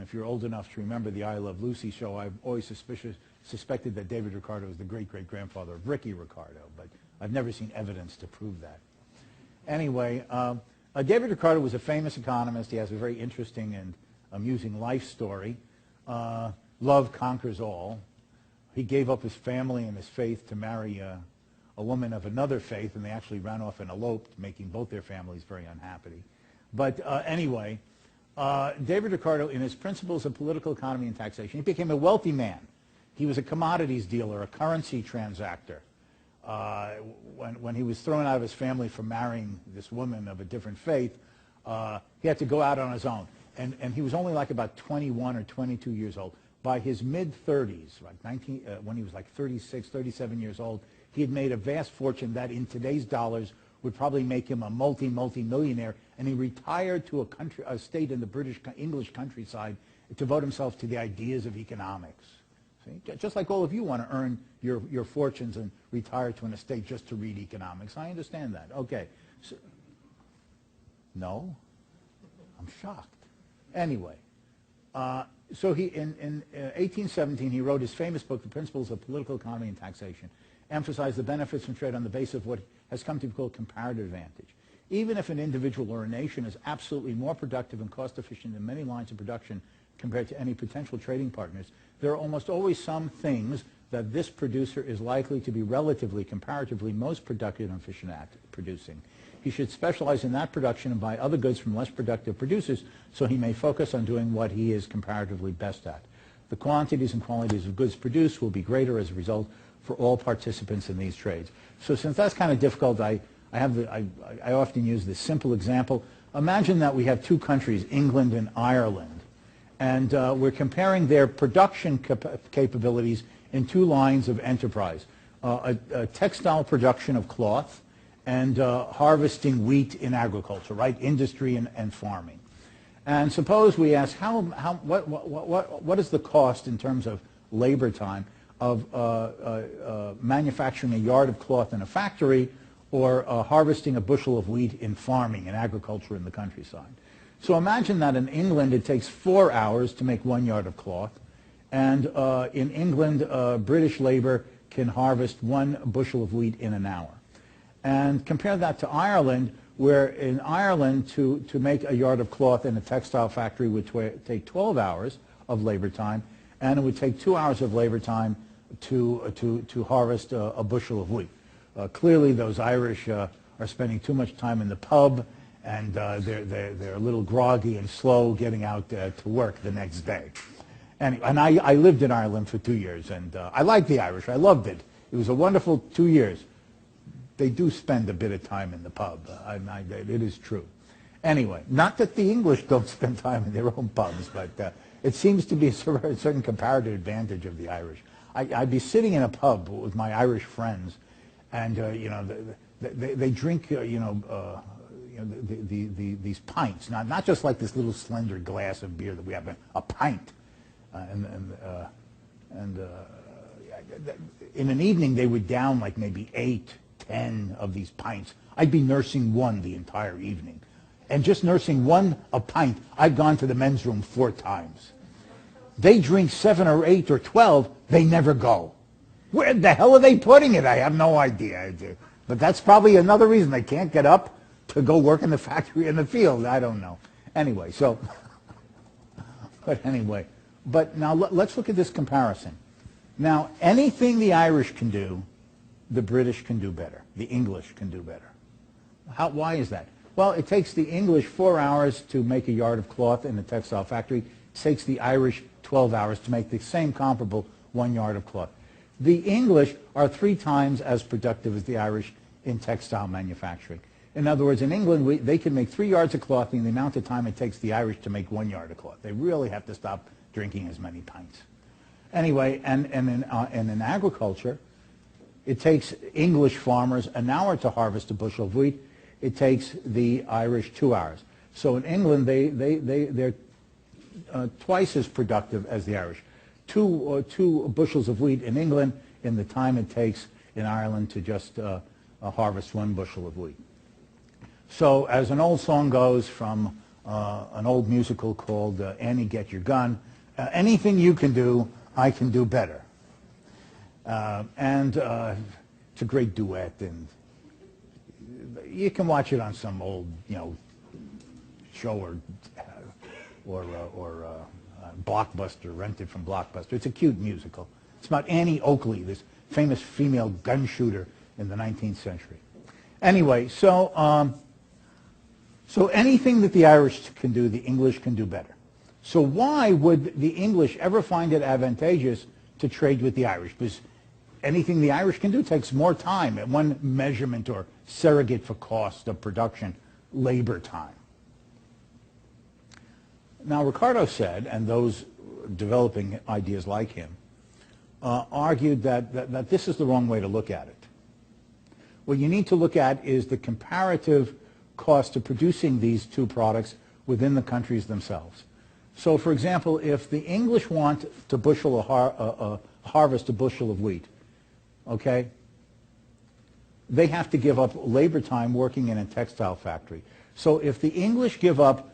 if you're old enough to remember the I Love Lucy show, I've always suspected that David Ricardo was the great-great-grandfather of Ricky Ricardo, but I've never seen evidence to prove that. Anyway, David Ricardo was a famous economist. He has a very interesting and amusing life story. Love conquers all. He gave up his family and his faith to marry a woman of another faith, and they actually ran off and eloped, making both their families very unhappy. But anyway, David Ricardo, in his Principles of Political Economy and Taxation, he became a wealthy man. He was a commodities dealer, a currency transactor. When he was thrown out of his family for marrying this woman of a different faith, he had to go out on his own. And he was only like about 21 or 22 years old. By his mid-30s, when he was like 36, 37 years old, he had made a vast fortune that in today's dollars would probably make him a multi-millionaire, and he retired to a state in the English countryside to devote himself to the ideas of economics. See? Just like all of you want to earn your fortunes and retire to an estate just to read economics. I understand that. Okay. So, no? I'm shocked. Anyway. So he, in 1817, he wrote his famous book, The Principles of Political Economy and Taxation, emphasized the benefits from trade on the basis of what has come to be called comparative advantage. Even if an individual or a nation is absolutely more productive and cost efficient in many lines of production compared to any potential trading partners, there are almost always some things that this producer is likely to be relatively, comparatively most productive and efficient at producing. He should specialize in that production and buy other goods from less productive producers so he may focus on doing what he is comparatively best at. The quantities and qualities of goods produced will be greater as a result for all participants in these trades. So since that's kind of difficult, I often use this simple example. Imagine that we have two countries, England and Ireland, and we're comparing their production capabilities in two lines of enterprise, a textile production of cloth and harvesting wheat in agriculture, right? Industry and farming. And suppose we ask, what is the cost in terms of labor time of manufacturing a yard of cloth in a factory or harvesting a bushel of wheat in farming and agriculture in the countryside? So imagine that in England it takes 4 hours to make 1 yard of cloth, and in England British labor can harvest 1 bushel of wheat in an hour. And compare that to Ireland, where in Ireland to make a yard of cloth in a textile factory would take 12 hours of labor time, and it would take 2 hours of labor time to harvest a bushel of wheat. Clearly those Irish are spending too much time in the pub, and they're a little groggy and slow getting out to work the next day. And I lived in Ireland for 2 years, and I liked the Irish. I loved it. It was a wonderful 2 years. They do spend a bit of time in the pub. It is true. Anyway, not that the English don't spend time in their own pubs, but it seems to be a certain comparative advantage of the Irish. I'd be sitting in a pub with my Irish friends, and they drink these pints, not just like this little slender glass of beer that we have, a pint, in an evening they would down like maybe 8, 10 of these pints. I'd be nursing one the entire evening. And just nursing a pint, I've gone to the men's room 4 times. They drink 7 or 8 or 12, they never go. Where the hell are they putting it? I have no idea. But that's probably another reason they can't get up to go work in the factory in the field. I don't know. Anyway, but now let's look at this comparison. Now, anything the Irish can do, the British can do better. The English can do better. Why is that? Well, it takes the English 4 hours to make a yard of cloth in a textile factory. It takes the Irish 12 hours to make the same comparable 1 yard of cloth. The English are 3 times as productive as the Irish in textile manufacturing. In other words, in England, they can make 3 yards of cloth in the amount of time it takes the Irish to make 1 yard of cloth. They really have to stop drinking as many pints. Anyway, and in agriculture, it takes English farmers an hour to harvest a bushel of wheat. It takes the Irish 2 hours. So in England, they're twice as productive as the Irish. Two bushels of wheat in England in the time it takes in Ireland to just harvest 1 bushel of wheat. So as an old song goes from an old musical called Annie, Get Your Gun, anything you can do, I can do better. And it's a great duet, and you can watch it on some old, show or Blockbuster, rented from Blockbuster. It's a cute musical. It's about Annie Oakley, this famous female gun shooter in the 19th century. Anyway, so anything that the Irish can do, the English can do better. So why would the English ever find it advantageous to trade with the Irish? Because anything the Irish can do takes more time at one measurement or surrogate for cost of production, labor time. Now, Ricardo said, and those developing ideas like him, argued that this is the wrong way to look at it. What you need to look at is the comparative cost of producing these 2 products within the countries themselves. So, for example, if the English want to harvest a bushel of wheat, okay, they have to give up labor time working in a textile factory. So if the English give up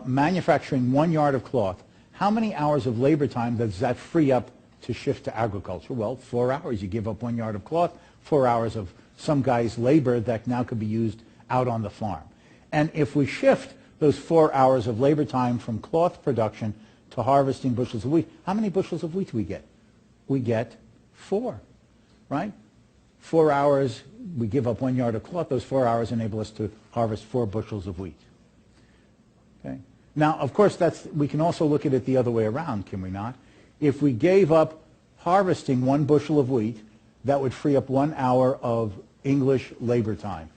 manufacturing 1 yard of cloth, how many hours of labor time does that free up to shift to agriculture? Well, 4 hours. You give up 1 yard of cloth, 4 hours of some guy's labor that now could be used out on the farm. And if we shift those 4 hours of labor time from cloth production to harvesting bushels of wheat, how many bushels of wheat do we get? We get 4, right? 4 hours, we give up 1 yard of cloth. Those 4 hours enable us to harvest 4 bushels of wheat. Okay. Now, of course, we can also look at it the other way around, can we not? If we gave up harvesting 1 bushel of wheat, that would free up 1 hour of English labor time.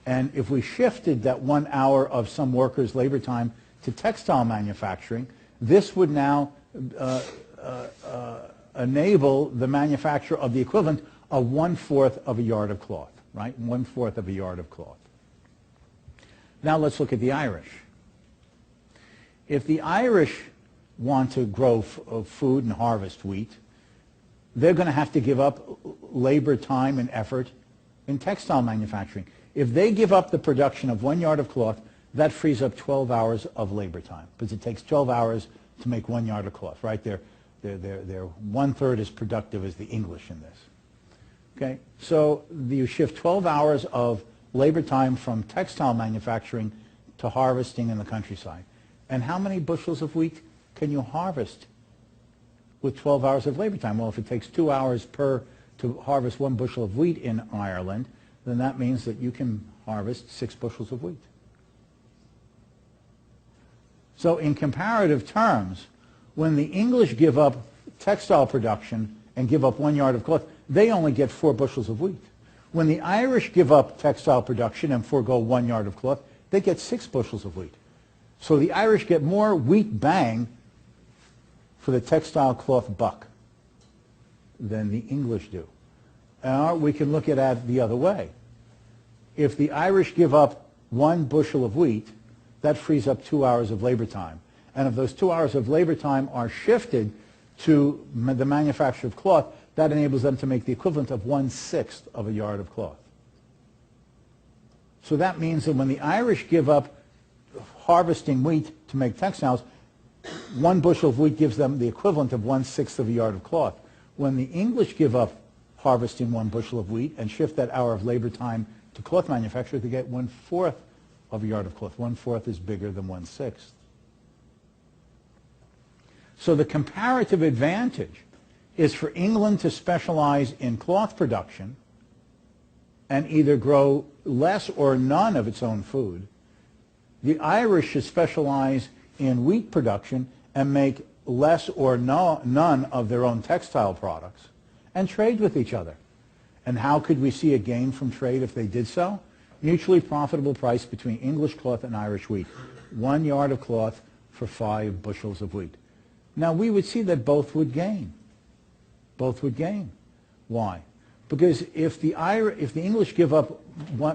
And if we shifted that 1 hour of some workers' labor time to textile manufacturing, this would now enable the manufacture of the equivalent of 1/4 of a yard of cloth, right? 1/4 of a yard of cloth. Now let's look at the Irish. If the Irish want to grow food and harvest wheat, they're going to have to give up labor time and effort in textile manufacturing. If they give up the production of 1 yard of cloth, that frees up 12 hours of labor time, because it takes 12 hours to make 1 yard of cloth, right? They're 1/3 as productive as the English in this. Okay, so you shift 12 hours of labor time from textile manufacturing to harvesting in the countryside. And how many bushels of wheat can you harvest with 12 hours of labor time? Well, if it takes 2 hours to harvest 1 bushel of wheat in Ireland, then that means that you can harvest 6 bushels of wheat. So in comparative terms, when the English give up textile production and give up 1 yard of cloth, they only get 4 bushels of wheat. When the Irish give up textile production and forego 1 yard of cloth, they get 6 bushels of wheat. So the Irish get more wheat bang for the textile cloth buck than the English do. We can look at it the other way. If the Irish give up 1 bushel of wheat, that frees up 2 hours of labor time. And if those 2 hours of labor time are shifted to the manufacture of cloth, that enables them to make the equivalent of 1/6 of a yard of cloth. So that means that when the Irish give up harvesting wheat to make textiles, 1 bushel of wheat gives them the equivalent of 1/6 of a yard of cloth. When the English give up harvesting 1 bushel of wheat and shift that hour of labor time to cloth manufacture, they get 1/4 of a yard of cloth. 1/4 is bigger than 1/6. So the comparative advantage is for England to specialize in cloth production and either grow less or none of its own food. The Irish should specialize in wheat production and make less or none of their own textile products and trade with each other. And how could we see a gain from trade if they did so? Mutually profitable price between English cloth and Irish wheat. 1 yard of cloth for 5 bushels of wheat. Now we would see that both would gain. Both would gain. Why? Because if the English give up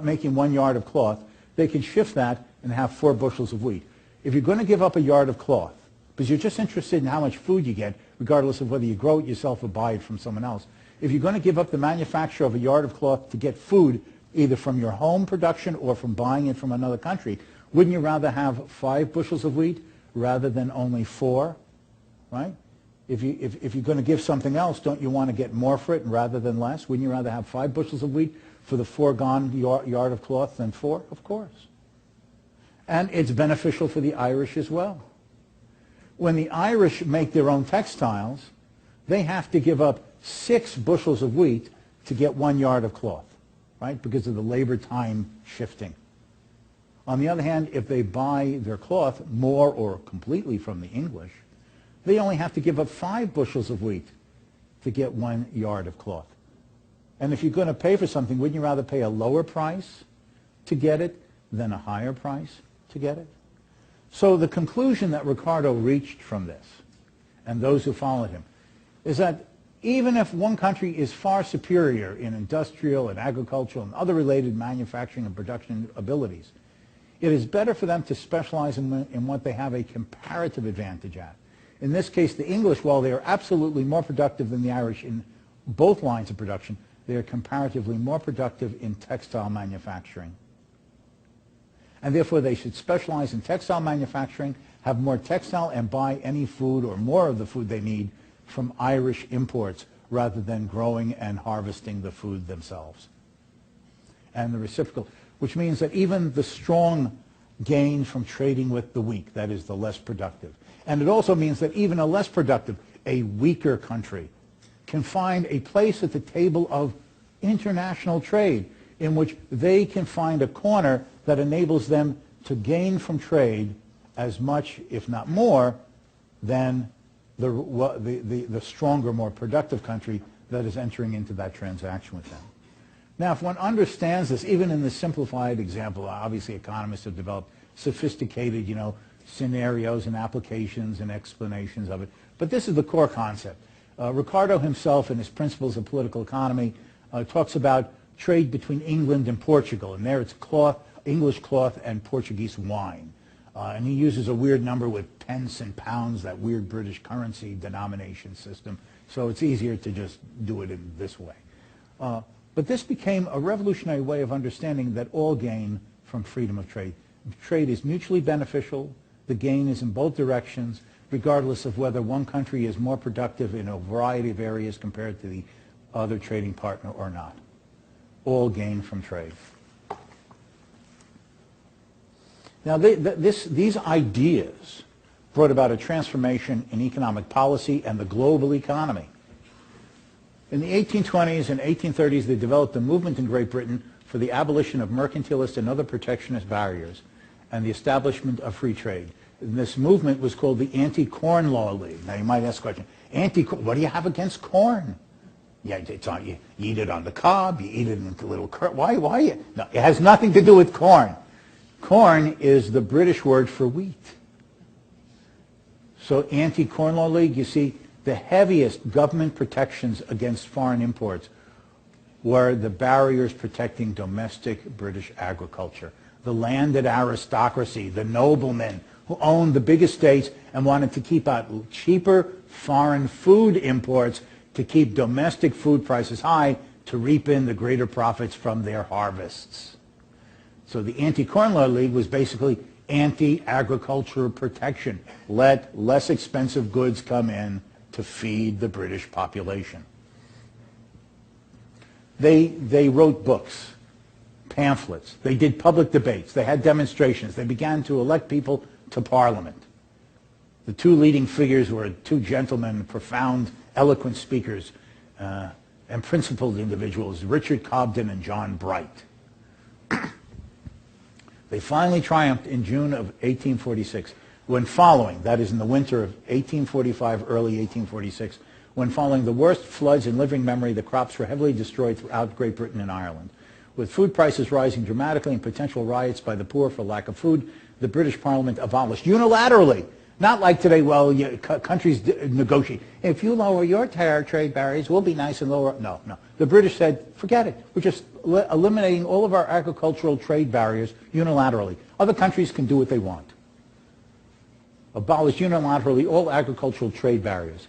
making 1 yard of cloth, they can shift that and have 4 bushels of wheat. If you're going to give up a yard of cloth, because you're just interested in how much food you get, regardless of whether you grow it yourself or buy it from someone else, if you're going to give up the manufacture of a yard of cloth to get food, either from your home production or from buying it from another country, wouldn't you rather have 5 bushels of wheat rather than only 4? Right? If you're going to give something else, don't you want to get more for it rather than less? Wouldn't you rather have 5 bushels of wheat for the foregone yard of cloth than 4? Of course. And it's beneficial for the Irish as well. When the Irish make their own textiles, they have to give up 6 bushels of wheat to get 1 yard of cloth, right? Because of the labor time shifting. On the other hand, if they buy their cloth more or completely from the English, they only have to give up 5 bushels of wheat to get 1 yard of cloth. And if you're going to pay for something, wouldn't you rather pay a lower price to get it than a higher price to get it? So the conclusion that Ricardo reached from this, and those who followed him, is that even if one country is far superior in industrial and agricultural and other related manufacturing and production abilities, it is better for them to specialize in what they have a comparative advantage at. In this case, the English, while they are absolutely more productive than the Irish in both lines of production, they are comparatively more productive in textile manufacturing. And therefore, they should specialize in textile manufacturing, have more textile, and buy any food or more of the food they need from Irish imports rather than growing and harvesting the food themselves. And the reciprocal, which means that even the strong gain from trading with the weak, that is, the less productive. And it also means that even a less productive, a weaker country, can find a place at the table of international trade in which they can find a corner that enables them to gain from trade as much, if not more, than the stronger, more productive country that is entering into that transaction with them. Now, if one understands this, even in the simplified example, obviously economists have developed sophisticated, scenarios and applications and explanations of it. But this is the core concept. Ricardo himself, in his Principles of Political Economy, talks about trade between England and Portugal. And there it's cloth, English cloth and Portuguese wine. And he uses a weird number with pence and pounds, that weird British currency denomination system. So it's easier to just do it in this way. But this became a revolutionary way of understanding that all gain from freedom of trade. Trade is mutually beneficial. The gain is in both directions, regardless of whether one country is more productive in a variety of areas compared to the other trading partner or not. All gain from trade. Now, these ideas brought about a transformation in economic policy and the global economy. In the 1820s and 1830s, they developed a movement in Great Britain for the abolition of mercantilist and other protectionist barriers and the establishment of free trade. And this movement was called the Anti-Corn Law League. Now, you might ask the question, what do you have against corn? Yeah, you eat it on the cob, you eat it in little why? No, it has nothing to do with corn. Corn is the British word for wheat. So anti-Corn Law League, you see, the heaviest government protections against foreign imports were the barriers protecting domestic British agriculture. The landed aristocracy, the noblemen who owned the big estates and wanted to keep out cheaper foreign food imports to keep domestic food prices high to reap in the greater profits from their harvests. So the Anti-Corn Law League was basically anti-agricultural protection. Let less expensive goods come in to feed the British population. They wrote books, pamphlets. They did public debates. They had demonstrations. They began to elect people to Parliament. The two leading figures were two gentlemen, profound, eloquent speakers, and principled individuals, Richard Cobden and John Bright. They finally triumphed in June of 1846, when following, that is in the winter of 1845, early 1846, when following the worst floods in living memory, the crops were heavily destroyed throughout Great Britain and Ireland. With food prices rising dramatically and potential riots by the poor for lack of food, the British Parliament abolished unilaterally, not like today, well, countries negotiate. If you lower your trade barriers, we'll be nice and lower. No. The British said, forget it. We're just eliminating all of our agricultural trade barriers unilaterally. Other countries can do what they want. Abolish unilaterally all agricultural trade barriers.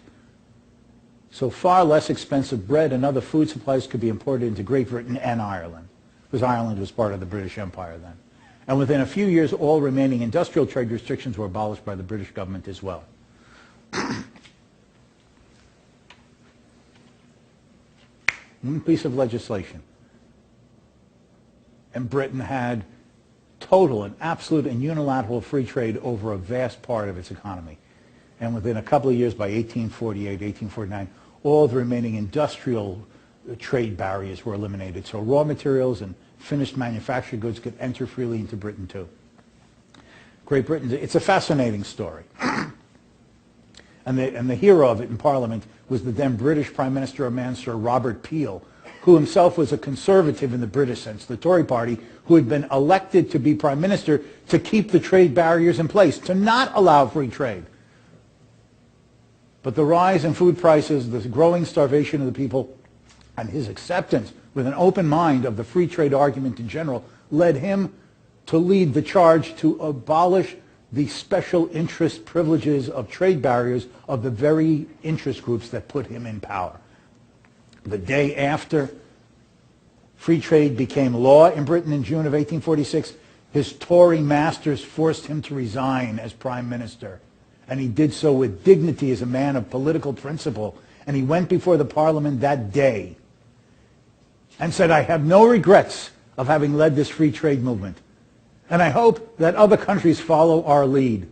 So far less expensive bread and other food supplies could be imported into Great Britain and Ireland, because Ireland was part of the British Empire then. And within a few years, all remaining industrial trade restrictions were abolished by the British government as well. One piece of legislation. And Britain had total and absolute and unilateral free trade over a vast part of its economy. And within a couple of years, by 1848, 1849, all the remaining industrial trade barriers were eliminated. So raw materials and finished manufactured goods could enter freely into Britain too. Great Britain, it's a fascinating story. And the hero of it in Parliament was the then British Prime Minister, a man, Sir Robert Peel, who himself was a conservative in the British sense, the Tory party, who had been elected to be Prime Minister to keep the trade barriers in place, to not allow free trade. But the rise in food prices, the growing starvation of the people, and his acceptance with an open mind of the free trade argument in general led him to lead the charge to abolish the special interest privileges of trade barriers of the very interest groups that put him in power. The day after free trade became law in Britain in June of 1846, his Tory masters forced him to resign as Prime Minister. And he did so with dignity as a man of political principle. And he went before the Parliament that day and said, I have no regrets of having led this free trade movement. And I hope that other countries follow our lead.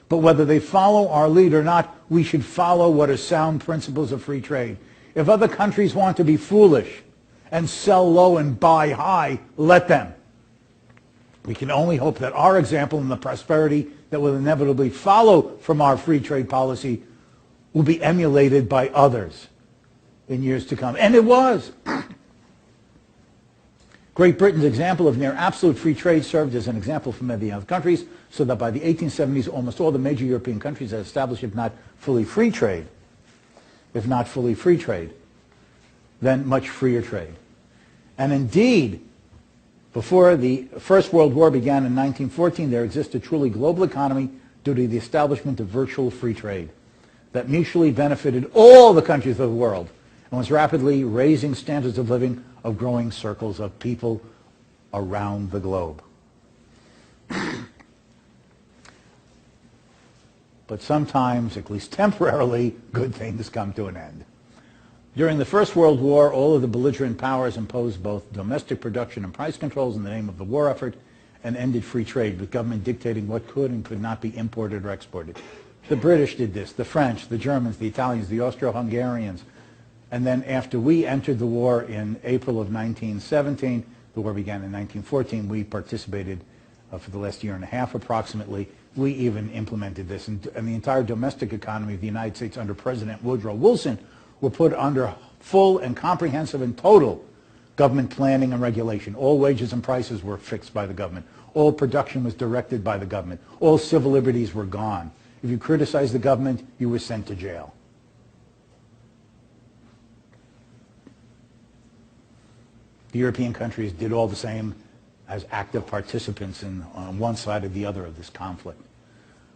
But whether they follow our lead or not, we should follow what are sound principles of free trade. If other countries want to be foolish and sell low and buy high, let them. We can only hope that our example and the prosperity that will inevitably follow from our free trade policy will be emulated by others in years to come. And it was. Great Britain's example of near absolute free trade served as an example for many other countries, so that by the 1870s, almost all the major European countries had established, if not fully free trade, then much freer trade. And indeed, before the First World War began in 1914, there existed a truly global economy due to the establishment of virtual free trade that mutually benefited all the countries of the world and was rapidly raising standards of living of growing circles of people around the globe. But sometimes, at least temporarily, good things come to an end. During the First World War, all of the belligerent powers imposed both domestic production and price controls in the name of the war effort and ended free trade, with government dictating what could and could not be imported or exported. The British did this, the French, the Germans, the Italians, the Austro-Hungarians. And then after we entered the war in April of 1917, the war began in 1914, we participated for the last year and a half approximately. We even implemented this. And the entire domestic economy of the United States under President Woodrow Wilson were put under full and comprehensive and total government planning and regulation. All wages and prices were fixed by the government. All production was directed by the government. All civil liberties were gone. If you criticized the government, you were sent to jail. The European countries did all the same as active participants on one side or the other of this conflict.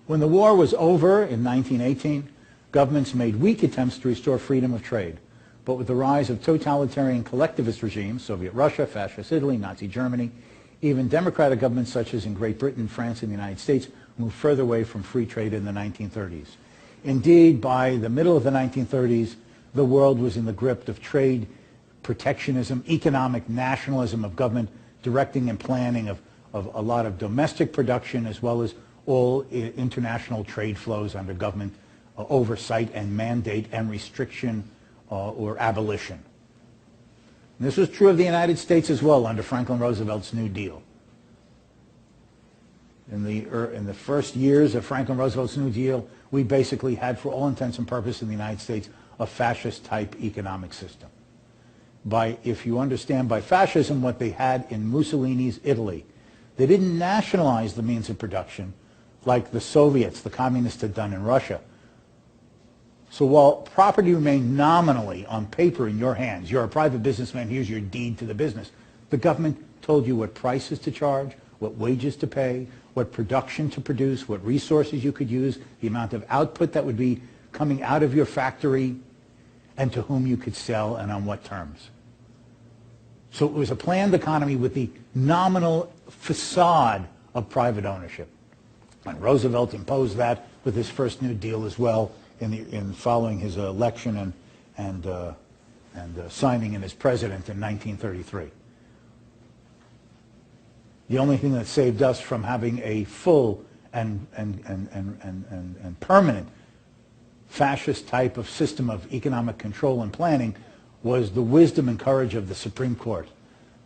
When the war was over in 1918, governments made weak attempts to restore freedom of trade. But with the rise of totalitarian collectivist regimes, Soviet Russia, Fascist Italy, Nazi Germany, even democratic governments such as in Great Britain, France, and the United States moved further away from free trade in the 1930s. Indeed, by the middle of the 1930s, the world was in the grip of trade protectionism, economic nationalism of government directing and planning of a lot of domestic production as well as all international trade flows under government oversight and mandate and restriction or abolition. And this was true of the United States as well under Franklin Roosevelt's New Deal. In the first years of Franklin Roosevelt's New Deal, we basically had, for all intents and purposes in the United States, a fascist-type economic system. If you understand by fascism what they had in Mussolini's Italy, they didn't nationalize the means of production like the Soviets, the communists, had done in Russia. So while property remained nominally on paper in your hands, you're a private businessman, here's your deed to the business, the government told you what prices to charge, what wages to pay, what production to produce, what resources you could use, the amount of output that would be coming out of your factory, and to whom you could sell and on what terms. So it was a planned economy with the nominal facade of private ownership. And Roosevelt imposed that with his first New Deal as well in following his election and signing in as president in 1933. The only thing that saved us from having a full and permanent fascist type of system of economic control and planning was the wisdom and courage of the Supreme Court,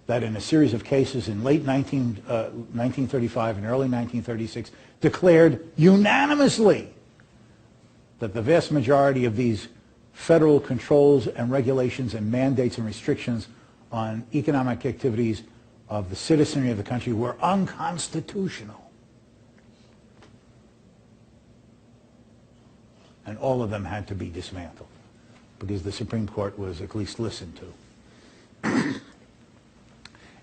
that in a series of cases in late 1935 and early 1936 declared unanimously that the vast majority of these federal controls and regulations and mandates and restrictions on economic activities of the citizenry of the country were unconstitutional. And all of them had to be dismantled because the Supreme Court was at least listened to.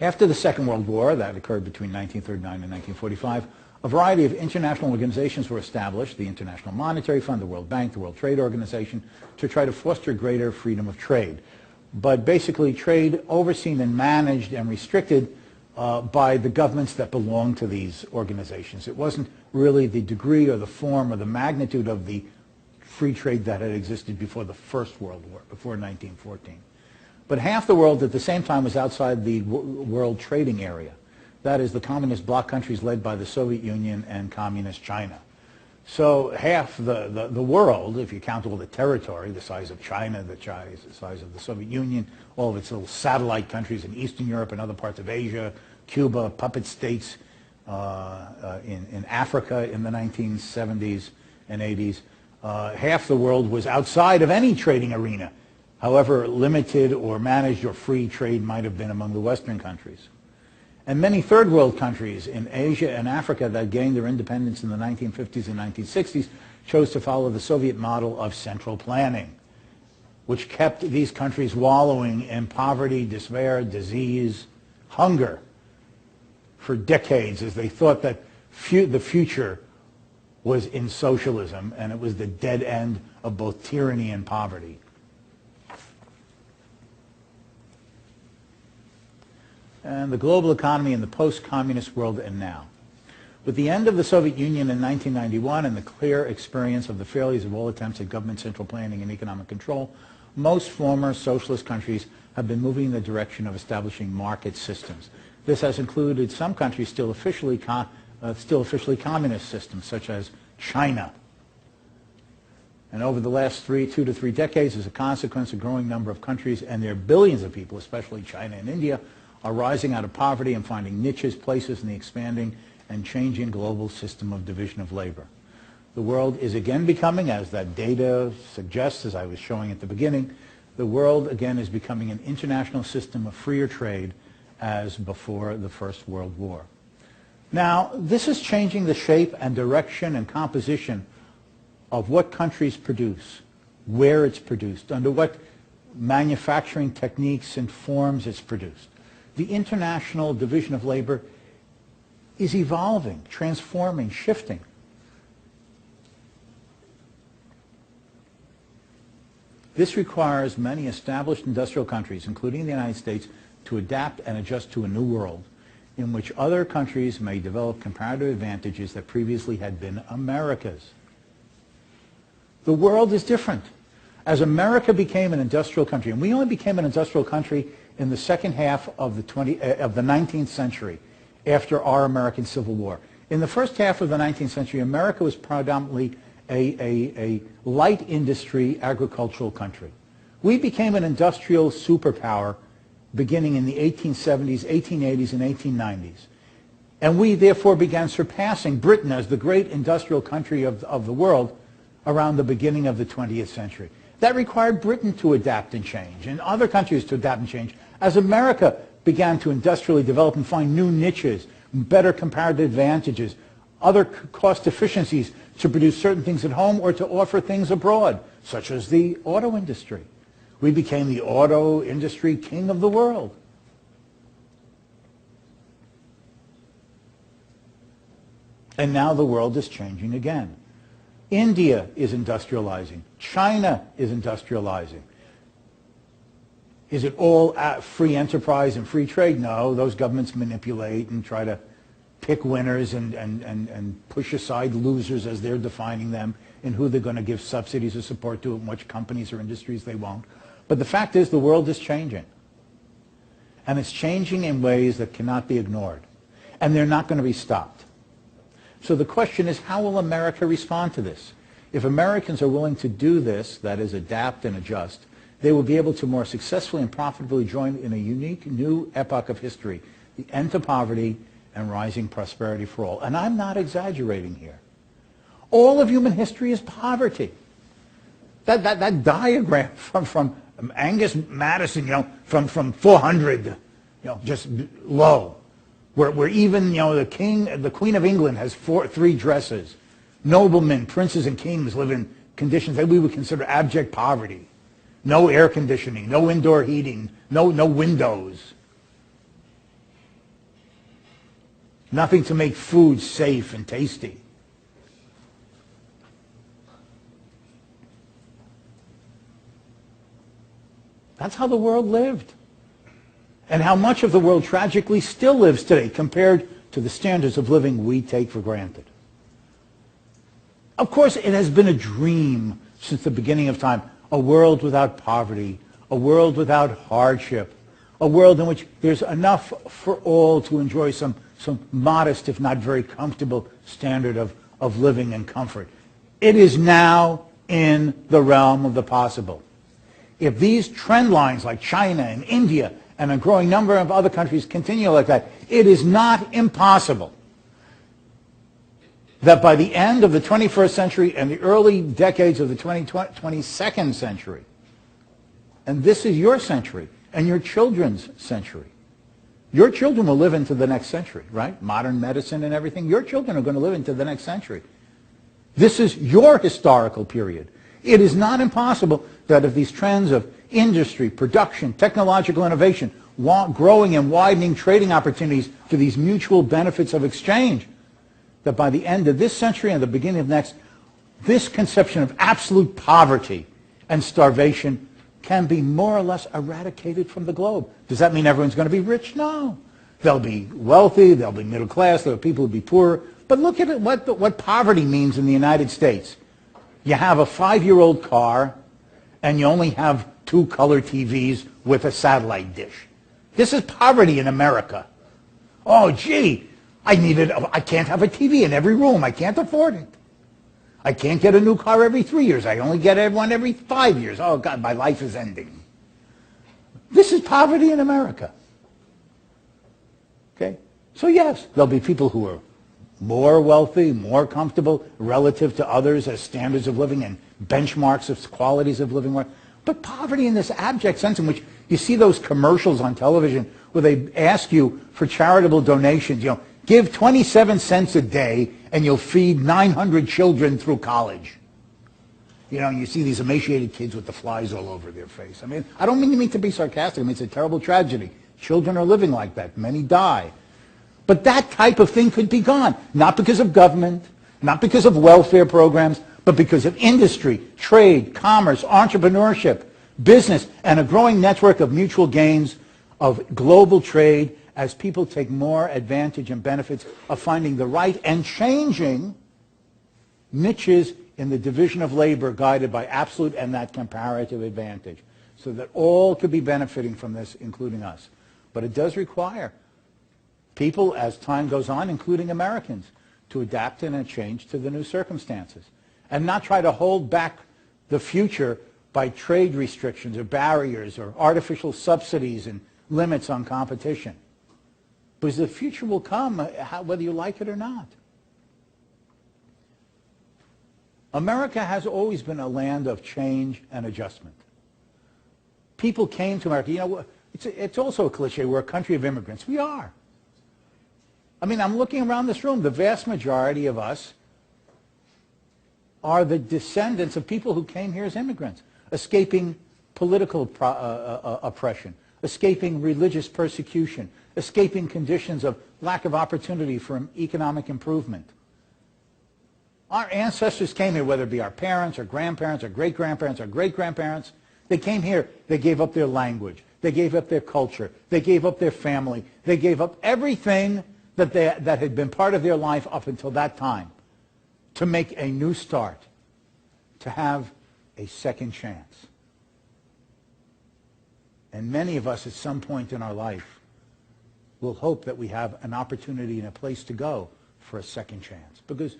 After the Second World War, that occurred between 1939 and 1945, a variety of international organizations were established, the International Monetary Fund, the World Bank, the World Trade Organization, to try to foster greater freedom of trade. But basically trade overseen and managed and restricted by the governments that belonged to these organizations. It wasn't really the degree or the form or the magnitude of the free trade that had existed before the First World War, before 1914. But half the world at the same time was outside the world trading area. That is, the communist bloc countries led by the Soviet Union and communist China. So half the world, if you count all the territory, the size of China, the size of the Soviet Union, all of its little satellite countries in Eastern Europe and other parts of Asia, Cuba, puppet states in Africa in the 1970s and 80s, half the world was outside of any trading arena, however limited or managed or free trade might have been among the Western countries. And many third world countries in Asia and Africa that gained their independence in the 1950s and 1960s chose to follow the Soviet model of central planning, which kept these countries wallowing in poverty, despair, disease, hunger for decades as they thought that the future was in socialism and it was the dead end of both tyranny and poverty. And the global economy in the post-communist world and now. With the end of the Soviet Union in 1991 and the clear experience of the failures of all attempts at government central planning and economic control, most former socialist countries have been moving in the direction of establishing market systems. This has included some countries still officially communist systems, such as China. And over the last 2 to 3 decades, as a consequence, a growing number of countries and their billions of people, especially China and India, are rising out of poverty and finding niches, places in the expanding and changing global system of division of labor. The world is again becoming, as that data suggests, as I was showing at the beginning, The world, again, is becoming an international system of freer trade as before the First World War. Now, this is changing the shape and direction and composition of what countries produce, where it's produced, under what manufacturing techniques and forms it's produced. The international division of labor is evolving, transforming, shifting. This requires many established industrial countries, including the United States, to adapt and adjust to a new world in which other countries may develop comparative advantages that previously had been America's. The world is different. As America became an industrial country, and we only became an industrial country in the second half of the 19th century, after our American Civil War. In the first half of the 19th century, America was predominantly a light industry agricultural country. We became an industrial superpower beginning in the 1870s, 1880s, and 1890s. And we therefore began surpassing Britain as the great industrial country of the world around the beginning of the 20th century. That required Britain to adapt and change, and other countries to adapt and change, as America began to industrially develop and find new niches, better comparative advantages, other cost efficiencies to produce certain things at home or to offer things abroad, such as the auto industry. We became the auto industry king of the world. And now the world is changing again. India is industrializing. China is industrializing. Is it all free enterprise and free trade? No, those governments manipulate and try to pick winners and push aside losers as they're defining them and who they're going to give subsidies or support to and which companies or industries they won't. But the fact is the world is changing. And it's changing in ways that cannot be ignored. And they're not going to be stopped. So the question is, how will America respond to this? If Americans are willing to do this, that is, adapt and adjust, they will be able to more successfully and profitably join in a unique new epoch of history, the end to poverty and rising prosperity for all. And I'm not exaggerating here. All of human history is poverty. That diagram from Angus Madison, from 400, just low, where even, the Queen of England has 3 dresses. Noblemen, princes, and kings live in conditions that we would consider abject poverty. No air conditioning, no indoor heating, no windows. Nothing to make food safe and tasty. That's how the world lived. And how much of the world tragically still lives today compared to the standards of living we take for granted. Of course, it has been a dream since the beginning of time. A world without poverty, a world without hardship, a world in which there's enough for all to enjoy some modest, if not very comfortable, standard of living and comfort. It is now in the realm of the possible. If these trend lines like China and India and a growing number of other countries continue like that, it is not impossible that by the end of the 21st century and the early decades of the 22nd century, and this is your century and your children's century, your children will live into the next century, right? Modern medicine and everything, your children are going to live into the next century. This is your historical period. It is not impossible that if these trends of industry, production, technological innovation, growing and widening trading opportunities for these mutual benefits of exchange, that by the end of this century and the beginning of next, this conception of absolute poverty and starvation can be more or less eradicated from the globe. Does that mean everyone's going to be rich? No. They'll be wealthy, they'll be middle class, there are people who will be poor. But look at what poverty means in the United States. You have a 5-year-old car, and you only have 2 color TVs with a satellite dish. This is poverty in America. Oh, gee, I can't have a TV in every room. I can't afford it. I can't get a new car every 3 years. I only get one every 5 years. Oh, God, my life is ending. This is poverty in America. Okay? So, yes, there'll be people who are more wealthy, more comfortable relative to others as standards of living and benchmarks of qualities of living. But poverty in this abject sense in which you see those commercials on television where they ask you for charitable donations, give 27 cents a day and you'll feed 900 children through college. You see these emaciated kids with the flies all over their face. I mean, I don't mean to be sarcastic. It's a terrible tragedy. Children are living like that. Many die. But that type of thing could be gone, not because of government, not because of welfare programs, but because of industry, trade, commerce, entrepreneurship, business, and a growing network of mutual gains of global trade as people take more advantage and benefits of finding the right and changing niches in the division of labor guided by absolute and that comparative advantage, so that all could be benefiting from this, including us. But it does require people, as time goes on, including Americans, to adapt and change to the new circumstances and not try to hold back the future by trade restrictions or barriers or artificial subsidies and limits on competition. Because the future will come whether you like it or not. America has always been a land of change and adjustment. People came to America. It's also a cliche. We're a country of immigrants. We are. I mean, I'm looking around this room. The vast majority of us are the descendants of people who came here as immigrants, escaping political oppression, escaping religious persecution, escaping conditions of lack of opportunity for economic improvement. Our ancestors came here, whether it be our parents, or grandparents, or great-grandparents, or great-grandparents. They came here, they gave up their language, they gave up their culture, they gave up their family, they gave up everything that had been part of their life up until that time to make a new start, to have a second chance. And many of us at some point in our life will hope that we have an opportunity and a place to go for a second chance. Because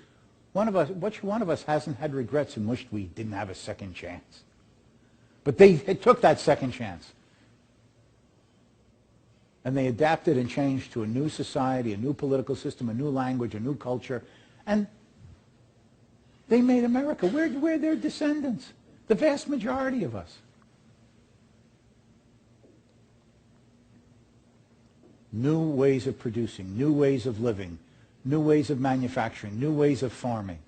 which one of us hasn't had regrets and wished we didn't have a second chance? But they took that second chance. And they adapted and changed to a new society, a new political system, a new language, a new culture. And they made America. We're their descendants, the vast majority of us. New ways of producing, new ways of living, new ways of manufacturing, new ways of farming,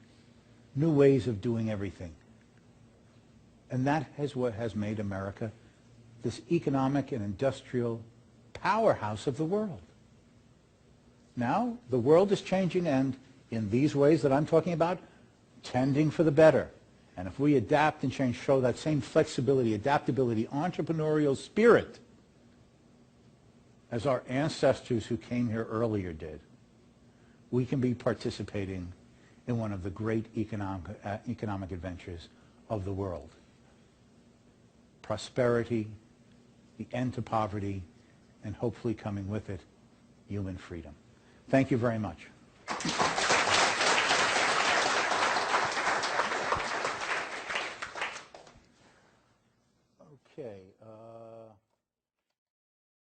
new ways of doing everything. And that is what has made America this economic and industrial powerhouse of the world. Now, the world is changing, and in these ways that I'm talking about, tending for the better. And if we adapt and change, show that same flexibility, adaptability, entrepreneurial spirit as our ancestors who came here earlier did, we can be participating in one of the great economic adventures of the world. Prosperity, the end to poverty, and hopefully coming with it, human freedom. Thank you very much. Okay.